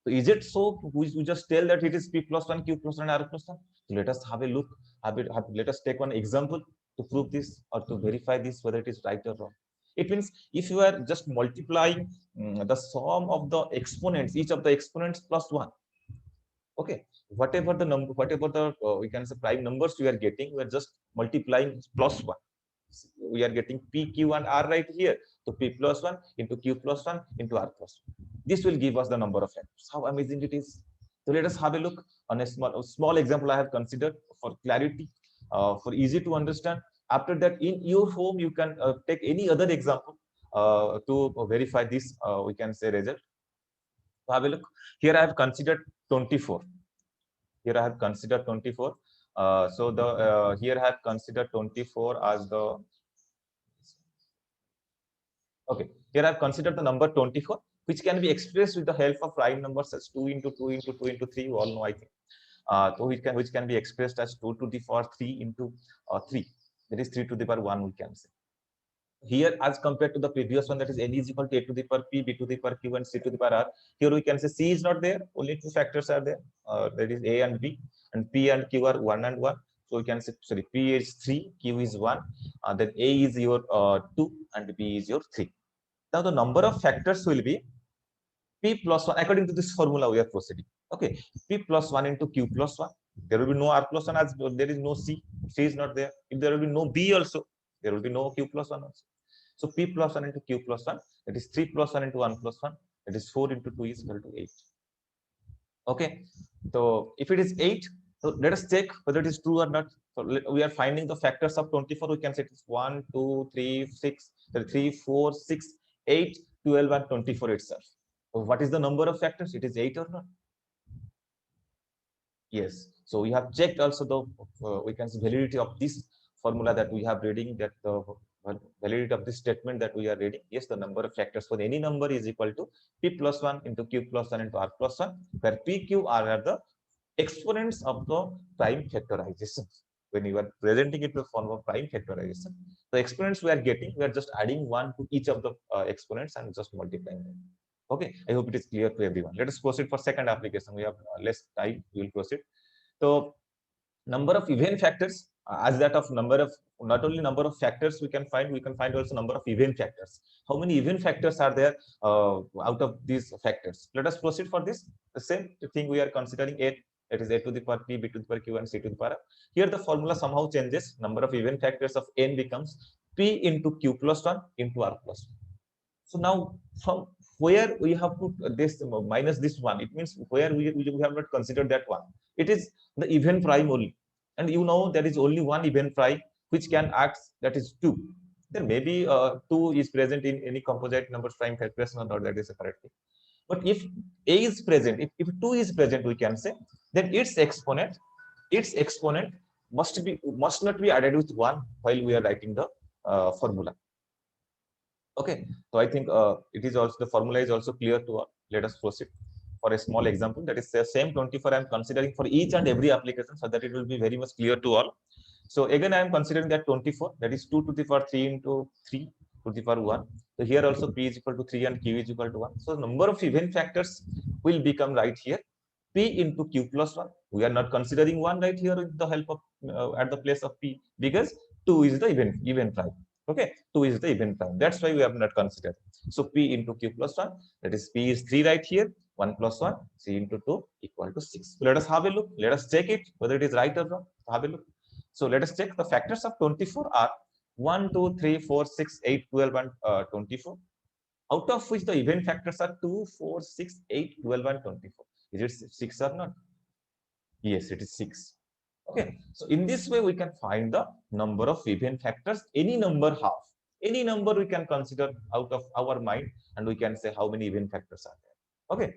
So is it so? We just tell that it is p plus 1, q plus 1, r plus 1. So let us have a look. Let us take one example to prove this or to verify this whether it is right or wrong. It means if you are just multiplying the sum of the exponents, each of the exponents plus 1. Okay, whatever the number, whatever the we can say prime numbers we are getting, we are just multiplying plus 1. We are getting p, q, and r right here. So p plus 1 into q plus 1 into r plus 1. This will give us the number of factors. How amazing it is! So let us have a look on a small example I have considered for clarity, for easy to understand. After that, in your home, you can take any other example to verify this. We can say result. So have a look. Here I have considered 24. Here I have considered 24. So the here I have considered 24 as the. Okay, here I have considered the number 24, which can be expressed with the help of prime numbers as 2 into 2 into 2 into 3. You all know, I think. So which can be expressed as 2 to the power 3 into 3. That is 3 to the power 1, we can say. Here, as compared to the previous one, that is n is equal to a to the power p, b to the power q, and c to the power r. Here we can say c is not there. Only 2 factors are there. That is a and b, and p and q are 1 and 1. So we can say, sorry, p is 3, q is 1, then a is your 2, and b is your 3. Now the number of factors will be p plus 1 according to this formula we are proceeding. Okay, p plus 1 into q plus 1. There will be no r plus 1 as there is no c. C is not there. If there will be no b also, there will be no q plus 1 also. So p plus 1 into q plus 1, that is 3 plus 1 into 1 plus 1, that is 4 into 2 is equal to 8. Okay, so if it is 8, so let us check whether it is true or not. So we are finding the factors of 24. We can say it's 1, 2, 3, 6, 3, 4, 6, 8, 12, and 24 itself. So what is the number of factors? It is 8 or not? Yes. So we have checked also the we can say validity of this formula that we have reading, that the validity of this statement that we are reading. Yes, the number of factors for any number is equal to p plus 1 into q plus 1 into r plus 1, where p, q, r are the exponents of the prime factorization. When you are presenting it in the form of prime factorization, the exponents we are getting, we are just adding 1 to each of the exponents and just multiplying them. Okay, I hope it is clear to everyone. Let us proceed for second application. We have less time. We will proceed. So, number of even factors as that of number of, not only number of factors we can find also number of even factors. How many even factors are there out of these factors? Let us proceed for this. The same thing we are considering a, that is a to the power p, b to the power q, and c to the power r. Here the formula somehow changes. Number of even factors of n becomes p into q plus 1 into r plus 1. So now from where we have put this minus this one, it means where we have not considered that one. It is the even prime only. And you know there is only one even prime which can act, that is 2. Then maybe 2 is present in any composite number prime factorization or not, that is a correct thing. But if a is present, if 2 is present, we can say, then its exponent must not be added with 1 while we are writing the formula. Okay, so I think it is also, the formula is also clear to all. Let us proceed for a small example. That is the same 24 I am considering for each and every application, so that it will be very much clear to all. So again, I am considering that 24, that is 2 to the power 3 into 3 to the power 1. So here also p is equal to 3 and q is equal to 1. So number of even factors will become right here p into q plus 1. We are not considering 1 right here with the help of at the place of p, because 2 is the even prime. Okay, 2 is the even prime. That's why we have not considered. So p into q plus 1, that is p is 3 right here. 1 plus 1, c into 2 equal to 6. So let us have a look. Let us check it whether it is right or wrong. Have a look. So let us check the factors of 24 are 1, 2, 3, 4, 6, 8, 12, and 24. Out of which the even factors are 2, 4, 6, 8, 12, and 24. Is it 6 or not? Yes, it is 6. Okay, so in this way we can find the number of even factors, any number half, any number we can consider out of our mind, and we can say how many even factors are there. Okay,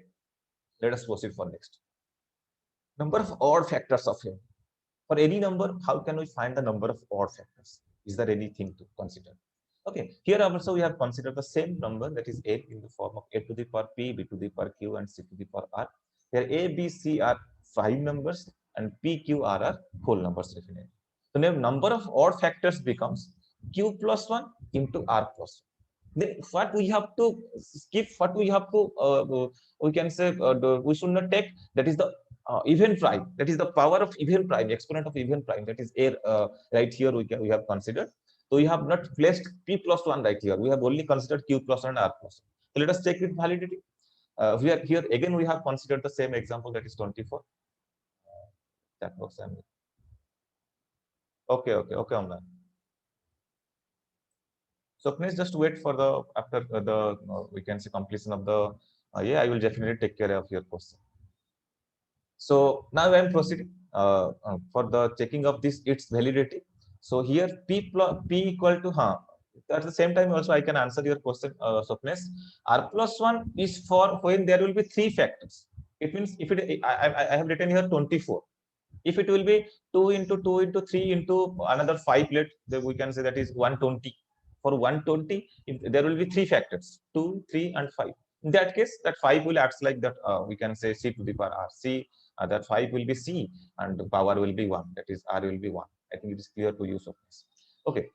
let us proceed for next. Number of odd factors of n. For any number, how can we find the number of odd factors? Is there anything to consider? Okay, here also we have considered the same number, that is n in the form of a to the power p, b to the power q, and c to the power r. Here a, b, c are prime numbers, and p, q, r are whole numbers definitely. So now number of odd factors becomes q plus 1 into r plus 1. Then what we have to skip, what we have to we can say we should not take, that is the even prime, that is the power of even prime, exponent of even prime, that is a right here we have considered. So we have not placed p plus 1 right here. We have only considered q plus 1 and r plus 1. So let us check its validity. We are here again. We have considered the same example, that is 24. That works. Okay, Amna. So please just wait for the after the we can say completion of the yeah. I will definitely take care of your question. So now I am proceeding for the checking of this its validity. So here p equal to at the same time also I can answer your question, Swapnesh. R plus 1 is for when there will be 3 factors. It means if it I have written here 24. If it will be 2 into 2 into 3 into another 5, then we can say that is 120. For 120, if there will be 3 factors, 2, 3, and 5. In that case, that 5 will act like that. We can say c to the power r. C, that 5 will be c, and the power will be 1. That is r will be 1. I think it is clear to use of this. Okay.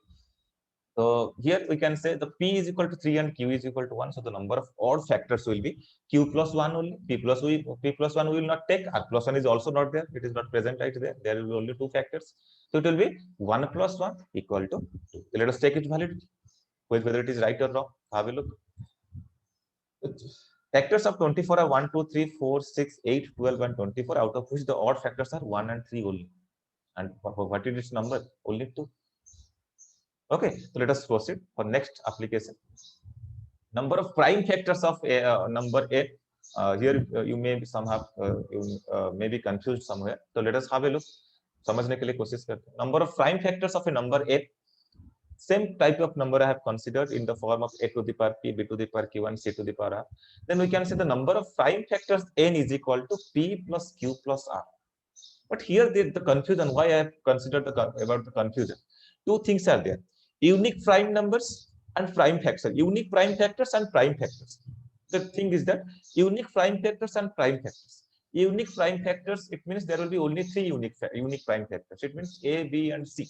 So here we can say the p is equal to 3 and q is equal to 1. So the number of odd factors will be q plus 1 only. P plus 1 we will not take. R plus 1 is also not there. It is not present right there. There will be only 2 factors. So it will be 1 plus 1 equal to 2. So let us take its validity, whether it is right or wrong. Have a look. Factors of 24 are 1, 2, 3, 4, 6, 8, 12, and 24, out of which the odd factors are 1 and 3 only. And what is its number? Only 2. Okay, so let us proceed for next application. Number of prime factors of number a. Here you may somehow you may be confused somewhere. So let us have a look. समझने के लिए कोशिश करते हैं. Number of prime factors of a number n. Same type of number I have considered in the form of a to the power p, b to the power q1, c to the power r. Then we can say the number of prime factors n is equal to p plus q plus r. But here the confusion, why I have considered about the confusion. Two things are there: unique prime numbers and prime factors. Unique prime factors and prime factors. The thing is that unique prime factors and prime factors. Unique prime factors, it means there will be only three unique prime factors. It means a, b, and c.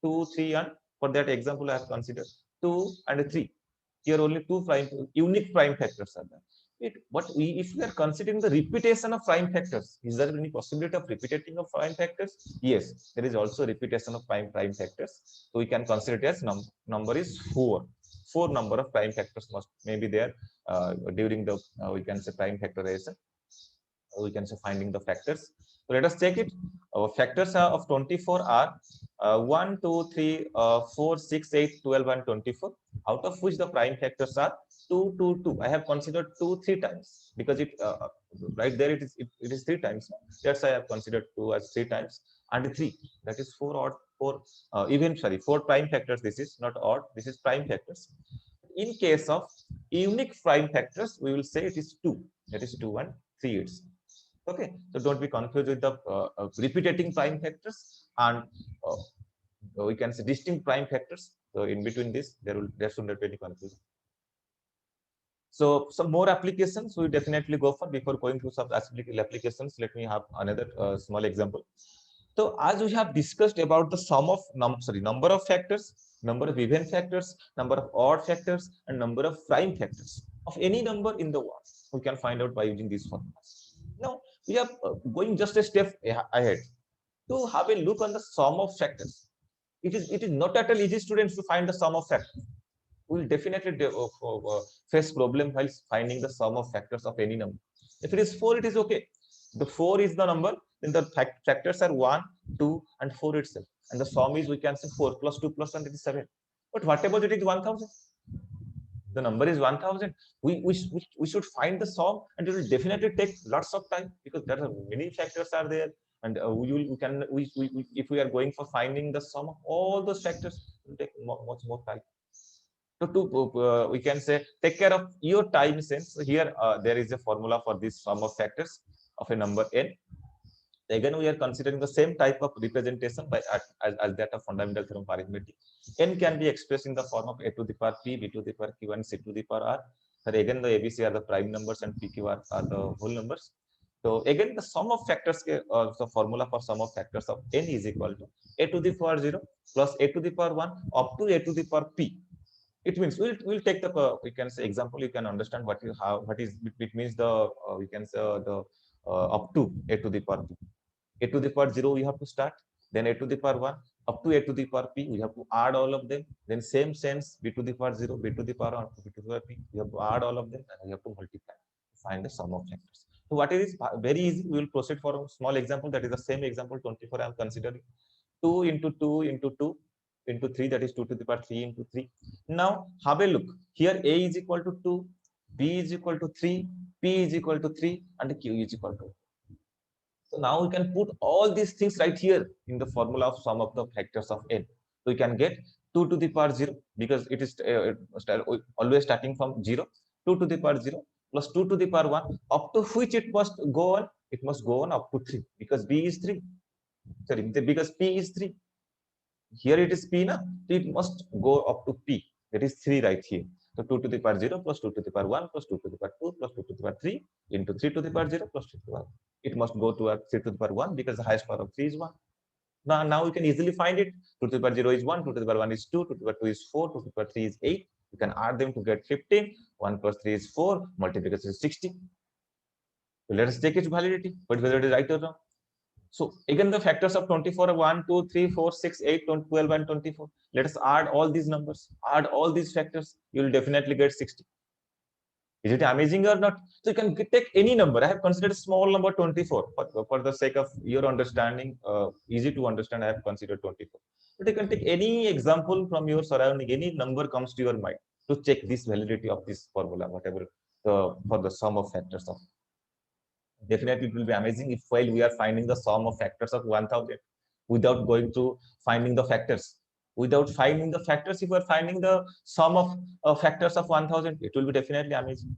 2, 3, and for that example, I have considered 2 and 3. Here only two unique prime factors are there. But if we are considering the repetition of prime factors, is there any possibility of repeating of prime factors? Yes, there is also repetition of prime factors. So we can consider it as number is 4. 4 number of prime factors may be there during the we can say prime factorization. We can say finding the factors. So let us check it. Our factors of 24 are 1, 2, 3, 4, 6, 8, 12, and 24. Out of which the prime factors are 2, 2, 2. I have considered 2 3 times because it right there it is 3 times. That's why I have considered 2 as 3 times, and 3, that is 4 odd 4 even 4 prime factors. This is not odd, this is prime factors. In case of unique prime factors, we will say it is 2, that is 2 and 3 it's. Okay, so don't be confused with the repeating prime factors and we can say distinct prime factors. So in between this, there should not be any confusion. So some more applications we definitely go for. Before going to some applications, let me have another small example. So as we have discussed about the sum of number of factors, number of even factors, number of odd factors, and number of prime factors of any number in the world, we can find out by using these formulas. Now we are going just a step ahead to have a look on the sum of factors. It is not at all easy, students, to find the sum of factors. We will definitely face problem while finding the sum of factors of any number. If it is 4, it is okay. The 4 is the number, then the factors are 1, 2, and 4 itself, and the sum is, we can say, 4 plus 2 plus 1, it is 7. But whatever it is 1000, the number is 1000. We should find the sum, and it will definitely take lots of time because there are many factors are there, and if we are going for finding the sum of all those factors, it will take much more time. So to we can say take care of your time sense. So here there is a formula for this sum of factors of a number n. Again, we are considering the same type of representation by as that of fundamental theorem for arithmetic. N can be expressed in the form of a to the power p, b to the power q, and c to the power r. So again, the ABC are the prime numbers and PQR are the whole numbers. So again, the sum of factors, the formula for sum of factors of n is equal to a to the power 0 plus a to the power 1 up to a to the power p. It means we'll take the we can say example. You can understand what it means. The we can say the up to a to the power p. A to the power 0 we have to start, then a to the power 1 up to a to the power p, we have to add all of them. Then same sense, b to the power 0, b to the power 1, b to the power p, we have to add all of them, and we have to multiply to find the sum of factors. So what it is very easy. We will proceed for a small example, that is the same example 24 I am considering. 2 into 2 into 2 into 3, that is 2 to the power 3 into 3. Now have a look here. A is equal to 2, b is equal to 3, p is equal to 3, and q is equal to 1. So now we can put all these things right here in the formula of sum of the factors of n. So we can get 2 to the power 0 because it is always starting from 0. 2 to the power 0 plus 2 to the power 1 up to which it must go on. It must go on up to 3 because b is 3. Sorry, because p is 3. Here it is p now, so it must go up to p. That is 3 right here. So 2 to the power 0 plus 2 to the power 1 plus 2 to the power 2 plus 2 to the power 3 into 3 to the power 0 plus 3 to the power 1. It must go to 3 to the power 1 because the highest power of 3 is 1. Now we can easily find it. 2 to the power 0 is 1, 2 to the power 1 is 2, 2 to the power 2 is 4, 2 to the power 3 is 8. You can add them to get 15. 1 plus 3 is 4, multiplication is 60. So let us take its validity, but whether it is right or wrong. So again, the factors of 24 are 1, 2, 3, 4, 6, 8, 12, and 24. Let us add all these numbers, add all these factors. You will definitely get 60. Is it amazing or not? So you can take any number. I have considered a small number 24 for the sake of your understanding. Easy to understand, I have considered 24. But you can take any example from your surrounding. Any number comes to your mind to check this validity of this formula, whatever for the sum of factors of. Definitely it will be amazing if while we are finding the sum of factors of 1000, without going to finding the factors. Without finding the factors, if you are finding the sum of factors of 1000, it will be definitely amazing.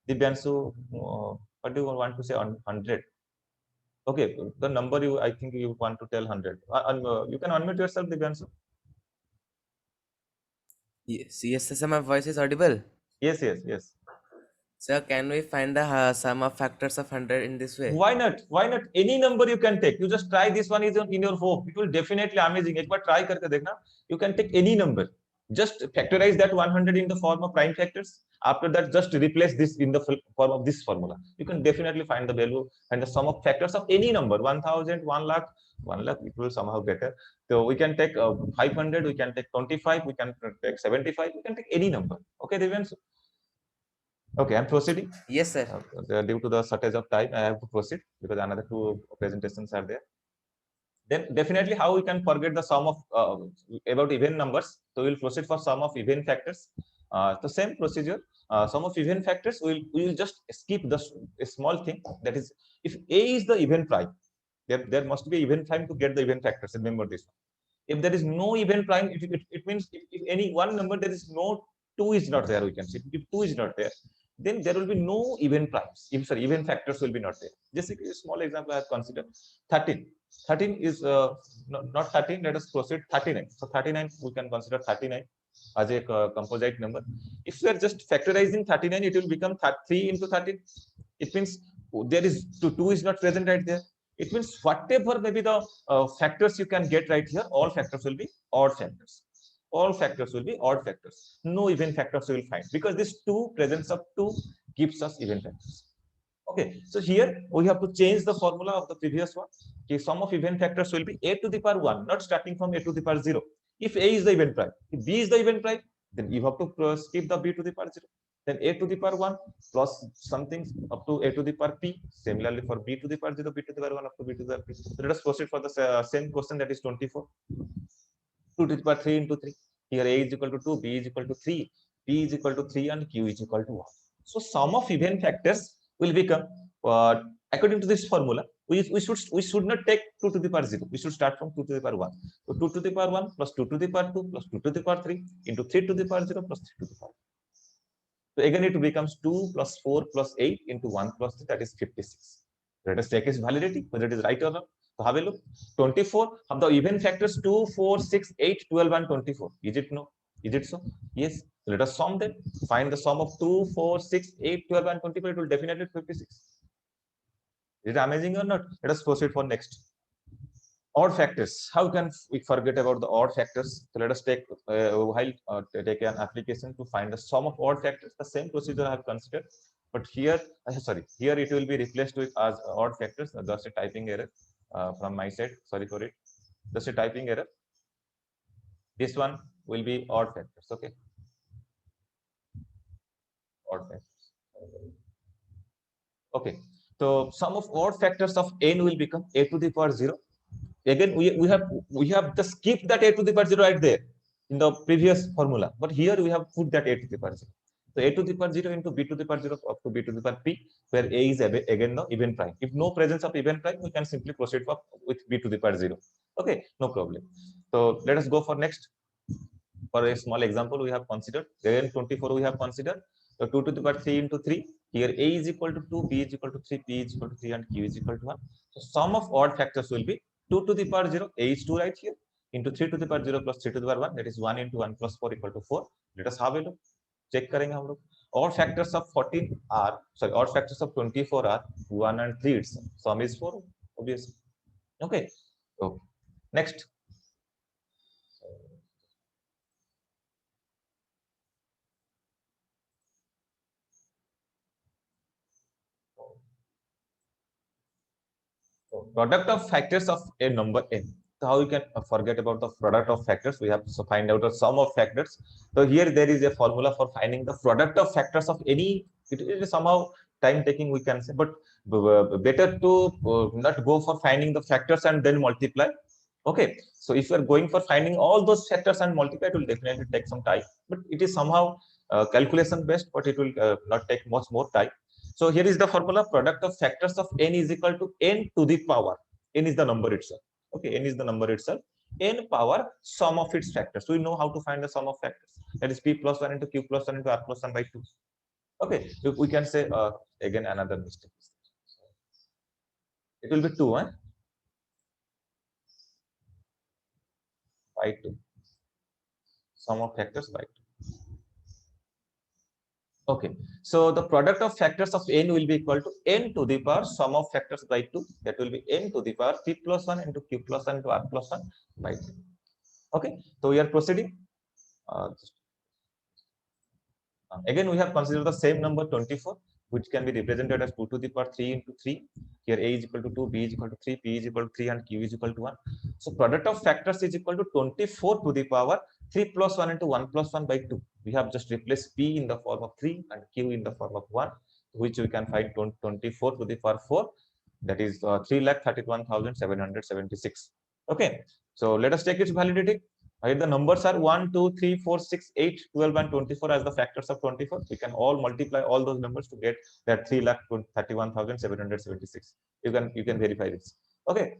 Divyanshu, what do you want to say on 100? Okay, the number I think you want to tell 100. You can unmute yourself, Divyanshu. Yes, yes, sir, my voice is audible. Yes, yes, yes. Sir, can we find the sum of factors of 100 in this way? Why not? Why not? Any number you can take. You just try this one is in your hope. It will definitely amazing. एक बार try करके देखना. You can take any number. Just factorize that 100 in the form of prime factors. After that, just replace this in the form of this formula. You can definitely find the value and the sum of factors of any number. 1000, 1 lakh, 1 lakh. It will somehow better. So we can take 500. We can take 25. We can take 75. We can take any number. Okay, Divyanshu. Okay, I'm proceeding. Yes, sir. Due to the shortage of time, I have to proceed because another 2 presentations are there. Then definitely how we can forget the sum of about even numbers. So we'll proceed for sum of even factors. The same procedure. Sum of even factors, we will just skip a small thing, that is, if A is the even prime, there must be even prime to get the even factors. Remember this one. If there is no even prime, it means if any one number there is no 2 is not there, we can see. If 2 is not there, then there will be no even primes. Even factors will be not there. Just a small example I have considered. 13. 13 is not 13. Let us proceed. 39. So 39, we can consider 39 as a composite number. If we are just factorizing 39, it will become 3 into 13. It means there is 2 is not present right there. It means whatever maybe the factors you can get right here, all factors will be odd factors. All factors will be odd factors. No even factors you will find, because this presence of 2 gives us even factors. Okay, so here we have to change the formula of the previous one. Okay, sum of even factors will be a to the power 1, not starting from a to the power 0. If a is the even prime, if b is the even prime, then you have to skip the b to the power 0. Then a to the power 1 plus something up to a to the power p. Similarly for b to the power 0, b to the power 1 up to b to the power p. So let us proceed for the same question, that is 24. 2 to the power 3 into 3. Here a is equal to 2, b is equal to 3, p is equal to 3, and q is equal to 1. So sum of even factors will become, according to this formula, we should not take 2 to the power 0. We should start from 2 to the power 1. So 2 to the power 1 plus 2 to the power 2 plus 2 to the power 3 into 3 to the power 0 plus 3 to the power. So again it becomes 2 plus 4 plus 8 into 1 plus 3, that is 56. Let us check its validity, whether it is right or wrong. So have a look. 24 have the even factors 2, 4, 6, 8, 12, and 24. Is it no? Is it so? Yes. So let us sum them. Find the sum of 2, 4, 6, 8, 12, and 24. It will definitely 56. Is it amazing or not? Let us proceed for next. Odd factors. How can we forget about the odd factors? So let us take take an application to find the sum of odd factors. The same procedure I have considered, but here, here it will be replaced with as odd factors. Just a typing error from my side. Sorry for it. Just a typing error. This one will be odd factors. Okay. Odd factors. Okay. So sum of odd factors of n will become a to the power 0. Again, we have just skipped that a to the power 0 right there in the previous formula, but here we have put that a to the power 0. So a to the power 0 into b to the power 0 up to b to the power p, where a is again the even prime. If no presence of even prime, we can simply proceed with b to the power 0. Okay, no problem. So let us go for next. For a small example, we have considered. Again, 24 we have considered. So 2 to the power 3 into 3. Here a is equal to 2, b is equal to 3, p is equal to 3, and q is equal to 1. So sum of odd factors will be 2 to the power 0, a is 2 right here, into 3 to the power 0 plus 3 to the power 1, that is 1 into 1 plus 4 equal to 4. Let us have a look. Check करेंगे हम लोग. Odd factors of 14 are, sorry, odd factors of 24 are 1 and 3 itself. Sum is 4, obviously. Okay. Okay. Next. Product of factors of a number n. So how you can forget about the product of factors? We have to find out the sum of factors. So here there is a formula for finding the product of factors of any. It is somehow time taking, we can say, but better to not go for finding the factors and then multiply. Okay, so if you are going for finding all those factors and multiply, it will definitely take some time, but it is somehow calculation based, but it will not take much more time. So here is the formula: product of factors of n is equal to n to the power. N is the number itself. Okay, n is the number itself. N power sum of its factors. So we know how to find the sum of factors. That is p plus 1 into q plus 1 into r plus 1 by 2. Okay, we can say again another mistake. It will be 2, by 2. Sum of factors by 2. Okay, so the product of factors of n will be equal to n to the power sum of factors by 2. That will be n to the power p plus 1 into q plus 1 into r plus 1 by 2. Okay, so we are proceeding. Again, we have considered the same number 24, which can be represented as 2 to the power 3 into 3. Here a is equal to 2, b is equal to 3, p is equal to 3, and q is equal to 1. So product of factors is equal to 24 to the power 3 plus 1 into 1 plus 1 by 2. We have just replaced p in the form of 3 and q in the form of 1, which we can find 24 to the power 4. That is 3,31,776. Okay, so let us take its validity. Right, the numbers are 1, 2, 3, 4, 6, 8, 12, and 24 as the factors of 24. We can all multiply all those numbers to get that 3,31,776. You can verify this. Okay.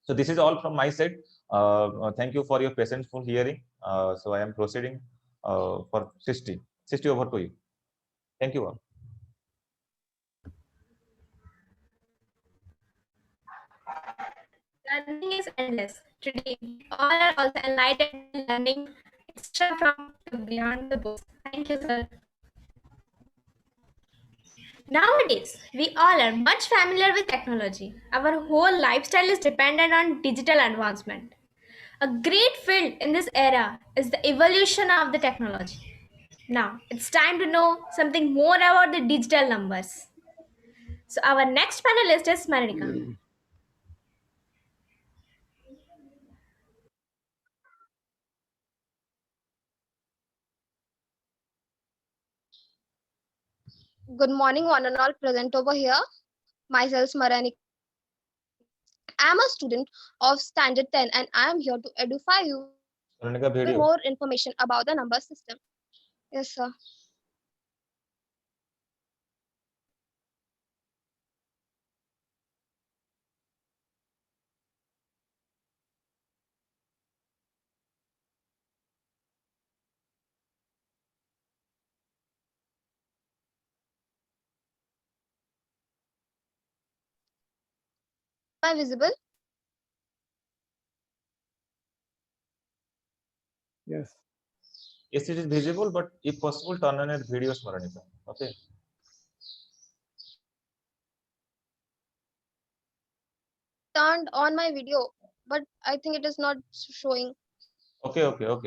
So this is all from my side. Thank you for your patience for hearing. So I am proceeding for 60. 60 over to you. Thank you all. Learning is endless. Today, we all are also enlightened in learning extra from beyond the books. Thank you, sir. Nowadays, we all are much familiar with technology. Our whole lifestyle is dependent on digital advancement. A great field in this era is the evolution of the technology. Now, it's time to know something more about the digital numbers. So, our next panelist is Marinika. Good morning, one and all present over here. Myself, Maranik. I am a student of Standard 10 and I am here to edify you with more information about the number system. Yes, sir. Am I visible? Yes. Yes, it is visible, but if possible, turn on your video, Smaranika. Okay. Turned on my video, but I think it is not showing. Okay. You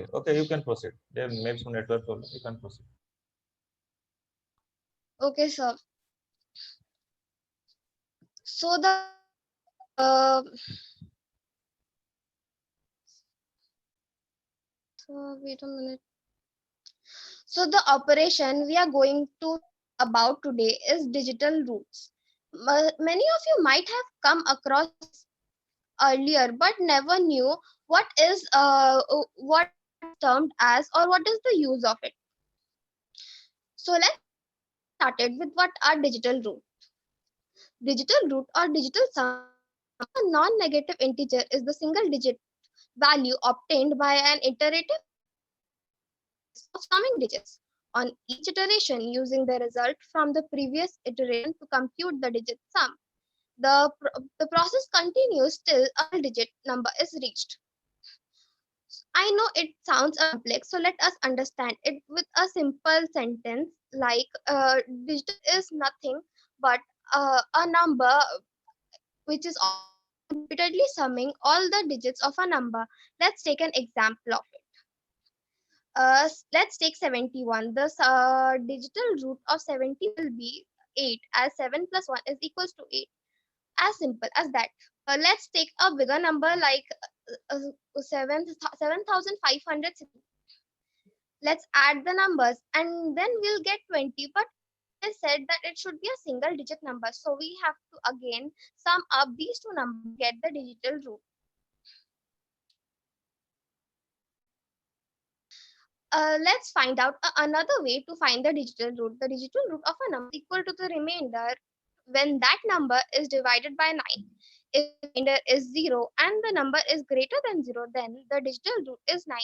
can proceed. There may be some network problem. You can proceed. Okay, sir. So the so wait a minute. So the operation we are going to about today is digital roots. Many of you might have come across earlier but never knew what termed as or what is the use of it. So let's start it with what are digital root. Digital root or digital sum, a non-negative integer, is the single digit value obtained by an iterative of summing digits on each iteration using the result from the previous iteration to compute the digit sum. The process continues till a digit number is reached. I know it sounds complex, so let us understand it with a simple sentence like digital is nothing but a number which is repeatedly summing all the digits of a number. Let's take an example of it. Let's take 71. The digital root of 70 will be 8, as 7 plus 1 is equals to 8. As simple as that. Let's take a bigger number like 7,500. Let's add the numbers and then we'll get 20. But I said that it should be a single digit number. So we have to again sum up these two numbers to get the digital root. Let's find out another way to find the digital root. The digital root of a number is equal to the remainder when that number is divided by 9. If the remainder is 0 and the number is greater than 0, then the digital root is 9.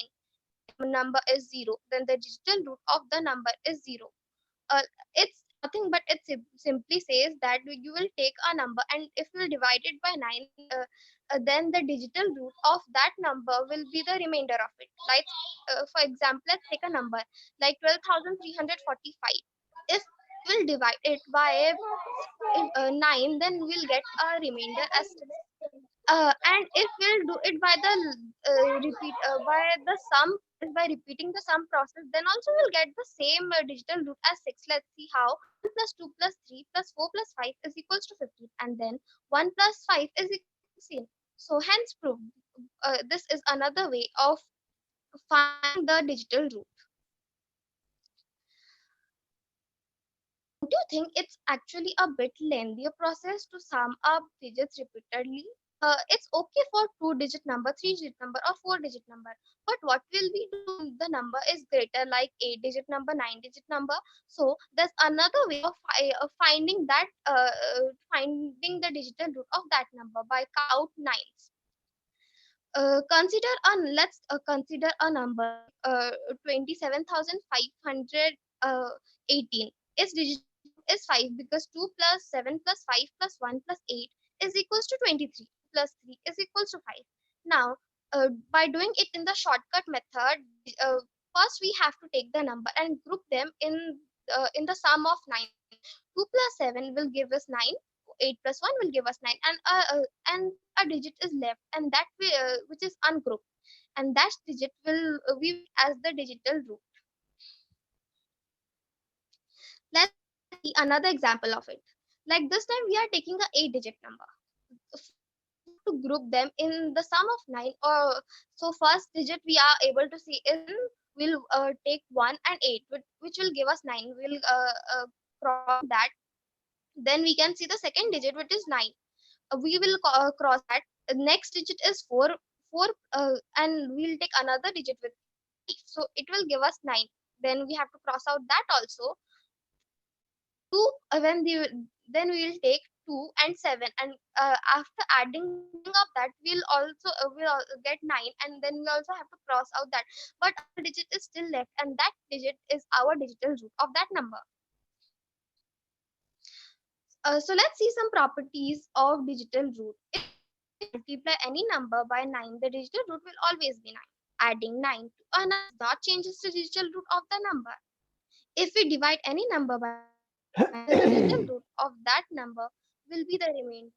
If the number is 0, then the digital root of the number is 0. It's nothing but it simply says that you will take a number, and if you will divide it by 9, then the digital root of that number will be the remainder of it. Like, for example, let's take a number like 12,345. If we'll divide it by 9, then we'll get a remainder as 6. And if we'll do it by the by the sum, by repeating the sum process, then also we'll get the same digital root as 6. Let's see how. 1 plus 2 plus 3 plus 4 plus 5 is equals to 15, and then 1 plus 5 is equal to 16. So hence proved. This is another way of finding the digital root. Don't you think it's actually a bit lengthier process to sum up digits repeatedly? It's okay for 2-digit number, 3-digit number, or 4-digit number. But what will we do if the number is greater, like 8-digit number, 9-digit number? So there's another way of finding that finding the digital root of that number by count nines. Let's consider a number 27,518. Its digit is 5 because 2 plus 7 plus 5 plus 1 plus 8 is equals to 23, plus 3 is equals to 5. Now, by doing it in the shortcut method, first we have to take the number and group them in the sum of 9. 2 plus 7 will give us 9. 8 plus 1 will give us 9, and a digit is left, and that which is ungrouped, and that digit will we as the digital root. Let's see another example of it. Like this time we are taking a 8-digit number. To group them in the sum of 9, or so first digit we are able to see is we'll take 1 and 8, which will give us 9. We'll cross that. Then we can see the second digit, which is 9. We will cross that. The next digit is 4, and we'll take another digit with 8, so it will give us 9. Then we have to cross out that also. 2, then we will take 2 and 7, and after adding up that, we'll get 9, and then we also have to cross out that. But our digit is still left, and that digit is our digital root of that number. So let's see some properties of digital root. If you multiply any number by 9, the digital root will always be 9. Adding 9 to a number does not changes the digital root of the number. If we divide any number by 9, the digital root of that number will be the remainder.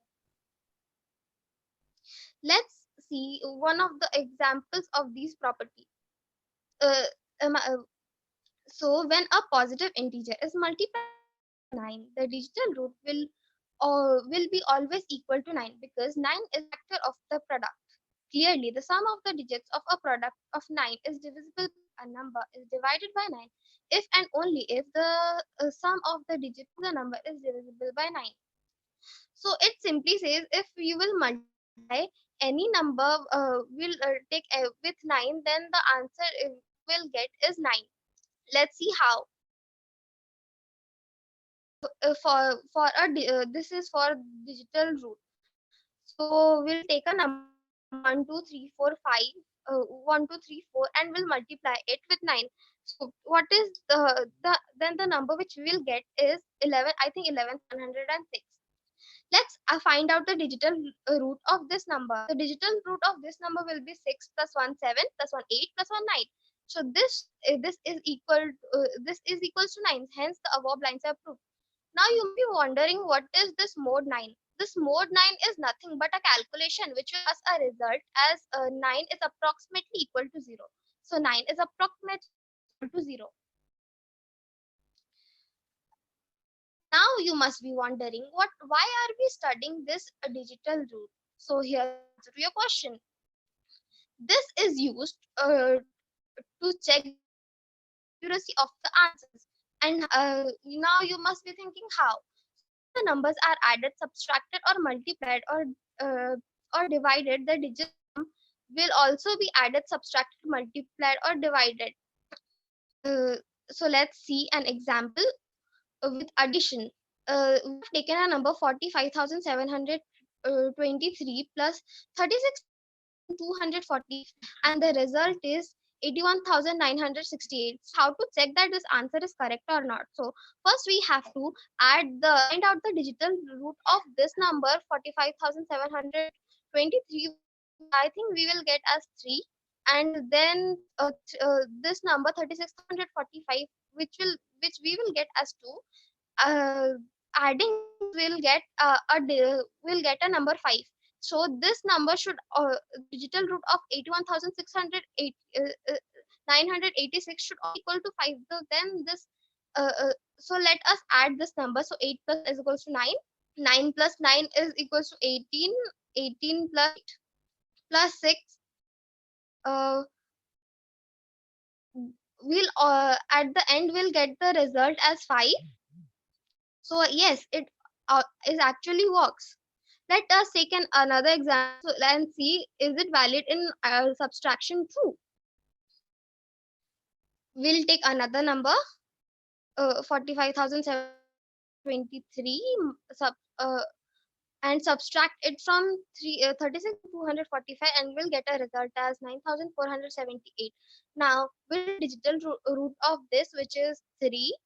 Let's see one of the examples of these properties. So when a positive integer is multiplied 9, the digital root will be always equal to 9, because 9 is a factor of the product. Clearly, the sum of the digits of a product of 9 is divisible. A number is divided by 9 if and only if the sum of the digits of the number is divisible by 9. So it simply says if you will multiply any number will take with 9, then the answer will get is 9. Let's see how. This is for digital root. So we'll take a number 1 2 3 4 5 1 2 3 4, and we'll multiply it with 9. So what is then the number which we will get is 11. I think 11,106. Let's find out the digital root of this number. The digital root of this number will be 6 plus 1 7 plus 1 8 plus 1 9. So this is equals to 9. Hence the above lines are proved. Now you may be wondering, what is this mode 9? This mode 9 is nothing but a calculation which will give us a result as 9 is approximately equal to 0. So 9 is approximately equal to 0. Now you must be wondering, why are we studying this digital root? So here answer to your question. This is used to check accuracy of the answers. And now you must be thinking how. The numbers are added, subtracted, or multiplied, or divided, the digit will also be added, subtracted, multiplied, or divided. So let's see an example with addition. We've taken a number 45,700 23 plus 36,240, and the result is 81,968. How to check that this answer is correct or not? So first we have to find out the digital root of this number 45,723. I think we will get as 3, and then this number 36,145, which we will get as 2. Adding will get will get a number 5. So this number should digital root of 81,608 986 should equal to 5. So then this so let us add this number. So 8 plus is equals to 9. 9 plus 9 is equals to 18. 18 plus 8 plus 6. We'll at the end we'll get the result as 5. So yes, it is actually works. Let us take another example and see is it valid in subtraction too. We'll take another number 45,723 and subtract it from 36,245 and we'll get a result as 9,478. Now with digital root of this, which is 3,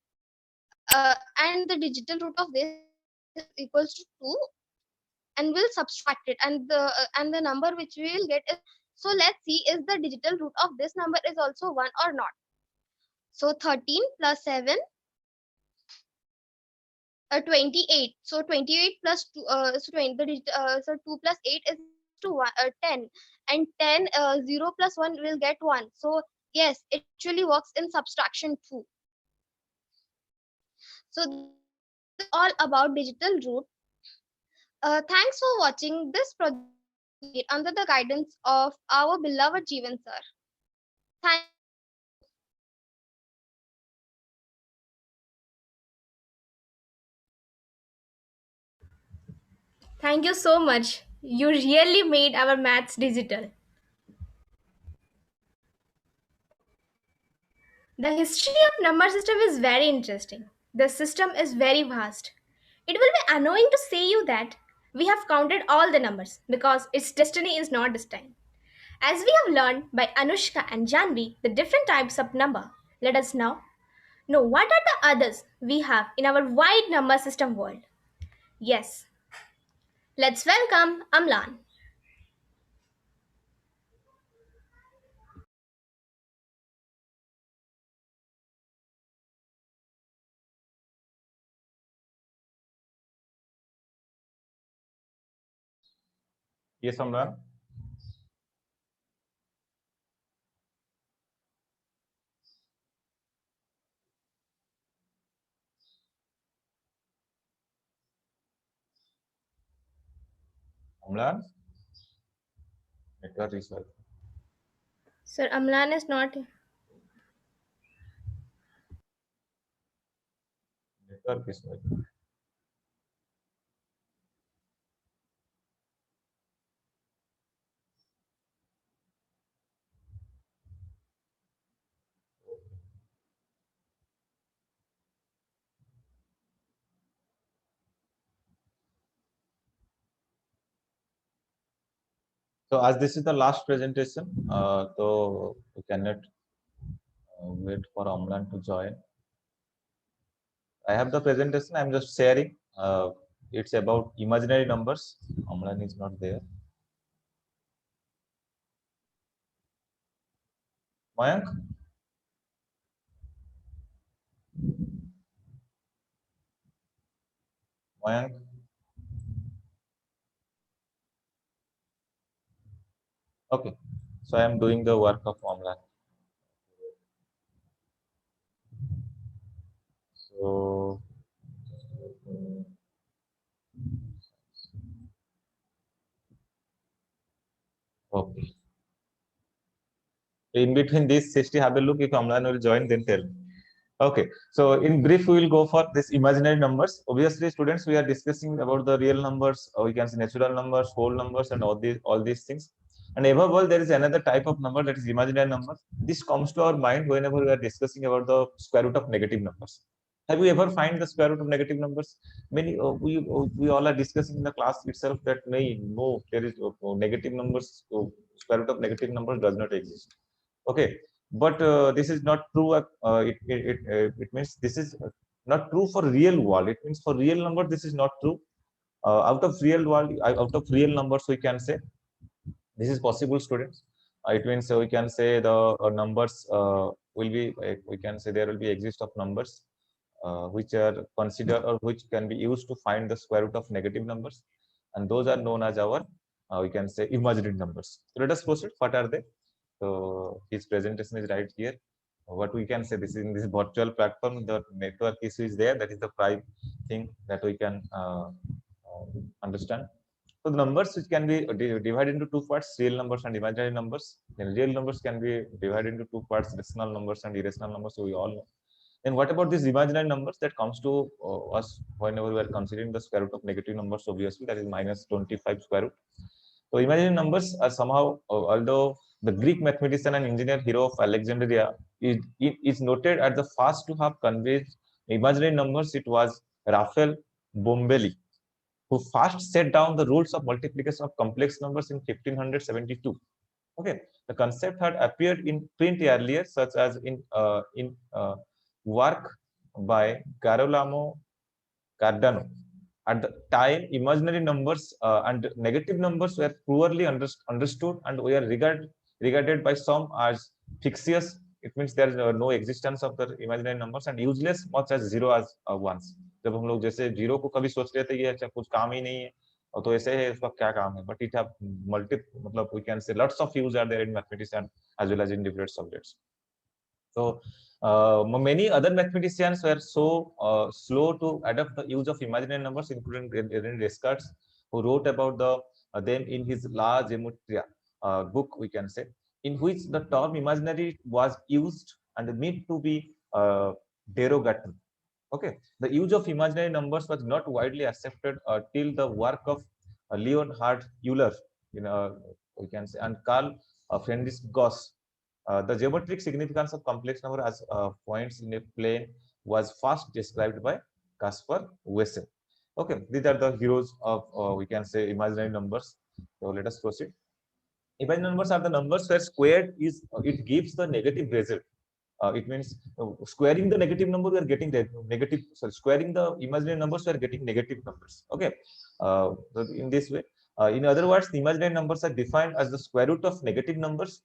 and the digital root of this is equals to 2, and we'll subtract it, and the number which we will get is, so let's see is the digital root of this number is also 1 or not. So 13 plus 7 28. So 28 plus 2 so 20 so 2 plus 8 is to 1 10, and 10 0 plus 1 will get 1. So yes, it actually works in subtraction too. So this is all about digital root. Thanks for watching this project under the guidance of our beloved Jeevan sir. Thank you so much. You really made our maths digital. The history of number system is very interesting. The system is very vast. It will be annoying to say you that we have counted all the numbers because its destiny is not destined. As we have learned by Anushka and Janvi the different types of number, let us now know what are the others we have in our wide number system world. Yes, let's welcome Amlan. Yes, Amlan. Amlan? Network is well. Sir, Amlan is not. Network is well. So as this is the last presentation, so we cannot wait for Amlan to join. I have the presentation. I'm just sharing. It's about imaginary numbers. Amlan is not there. Mayank? Mayank? Okay. So I am doing the work of Amlan. So okay. In between these 60, have a look. If Amlan will join, then tell me. Okay. So in brief, we will go for this imaginary numbers. Obviously, students, we are discussing about the real numbers, or we can say natural numbers, whole numbers, and all these things. And above all, there is another type of number, that is imaginary numbers. This comes to our mind whenever we are discussing about the square root of negative numbers. Have you ever find the square root of negative numbers? Many we all are discussing in the class itself that no, there is negative numbers. Square root of negative numbers does not exist. Okay, but this is not true. It means this is not true for real world. It means for real number this is not true. Out of real world, out of real numbers, we can say this is possible, students. It means we can say the numbers will be. We can say there will be exist of numbers which are considered or which can be used to find the square root of negative numbers, and those are known as our we can say imaginary numbers. So let us proceed. What are they? So his presentation is right here. What we can say, this is in this virtual platform, the network issue is there. That is the prime thing that we can understand. So the numbers which can be divided into two parts, real numbers and imaginary numbers. Then real numbers can be divided into two parts, rational numbers and irrational numbers. So we all know. Then what about these imaginary numbers that comes to us whenever we are considering the square root of negative numbers? Obviously, that is minus 25 square root. So imaginary numbers are somehow, although the Greek mathematician and engineer hero of Alexandria is noted as the first to have conveyed imaginary numbers, it was Raphael Bombelli who first set down the rules of multiplication of complex numbers in 1572. Okay, the concept had appeared in print earlier, such as in work by Girolamo Cardano. At the time, imaginary numbers and negative numbers were poorly understood and were regarded by some as fictitious. It means there is no existence of the imaginary numbers and useless, much as zero as ones. जब हम लोग जैसे zero को कभी सोच रहे थे ये अच्छा कुछ काम ही नहीं है और तो ऐसे है इसका क्या काम है, but it have मतलब we can say lots of use are there in mathematics and as well as in different subjects. So many other mathematicians were so slow to adopt the use of imaginary numbers, including René Descartes, who wrote about them in his La Geometria book, we can say, in which the term imaginary was used and meant to be derogatory. Okay, the use of imaginary numbers was not widely accepted till the work of Leonhard Euler, we can say, and Carl Friedrich Gauss. The geometric significance of complex number as points in a plane was first described by Caspar Wessel. Okay, these are the heroes of we can say imaginary numbers. So let us proceed. Imaginary numbers are the numbers where squared is it gives the negative result. It means squaring the negative number, we are getting the negative. So squaring the imaginary numbers, we are getting negative numbers. Okay, so in this way. In other words, the imaginary numbers are defined as the square root of negative numbers,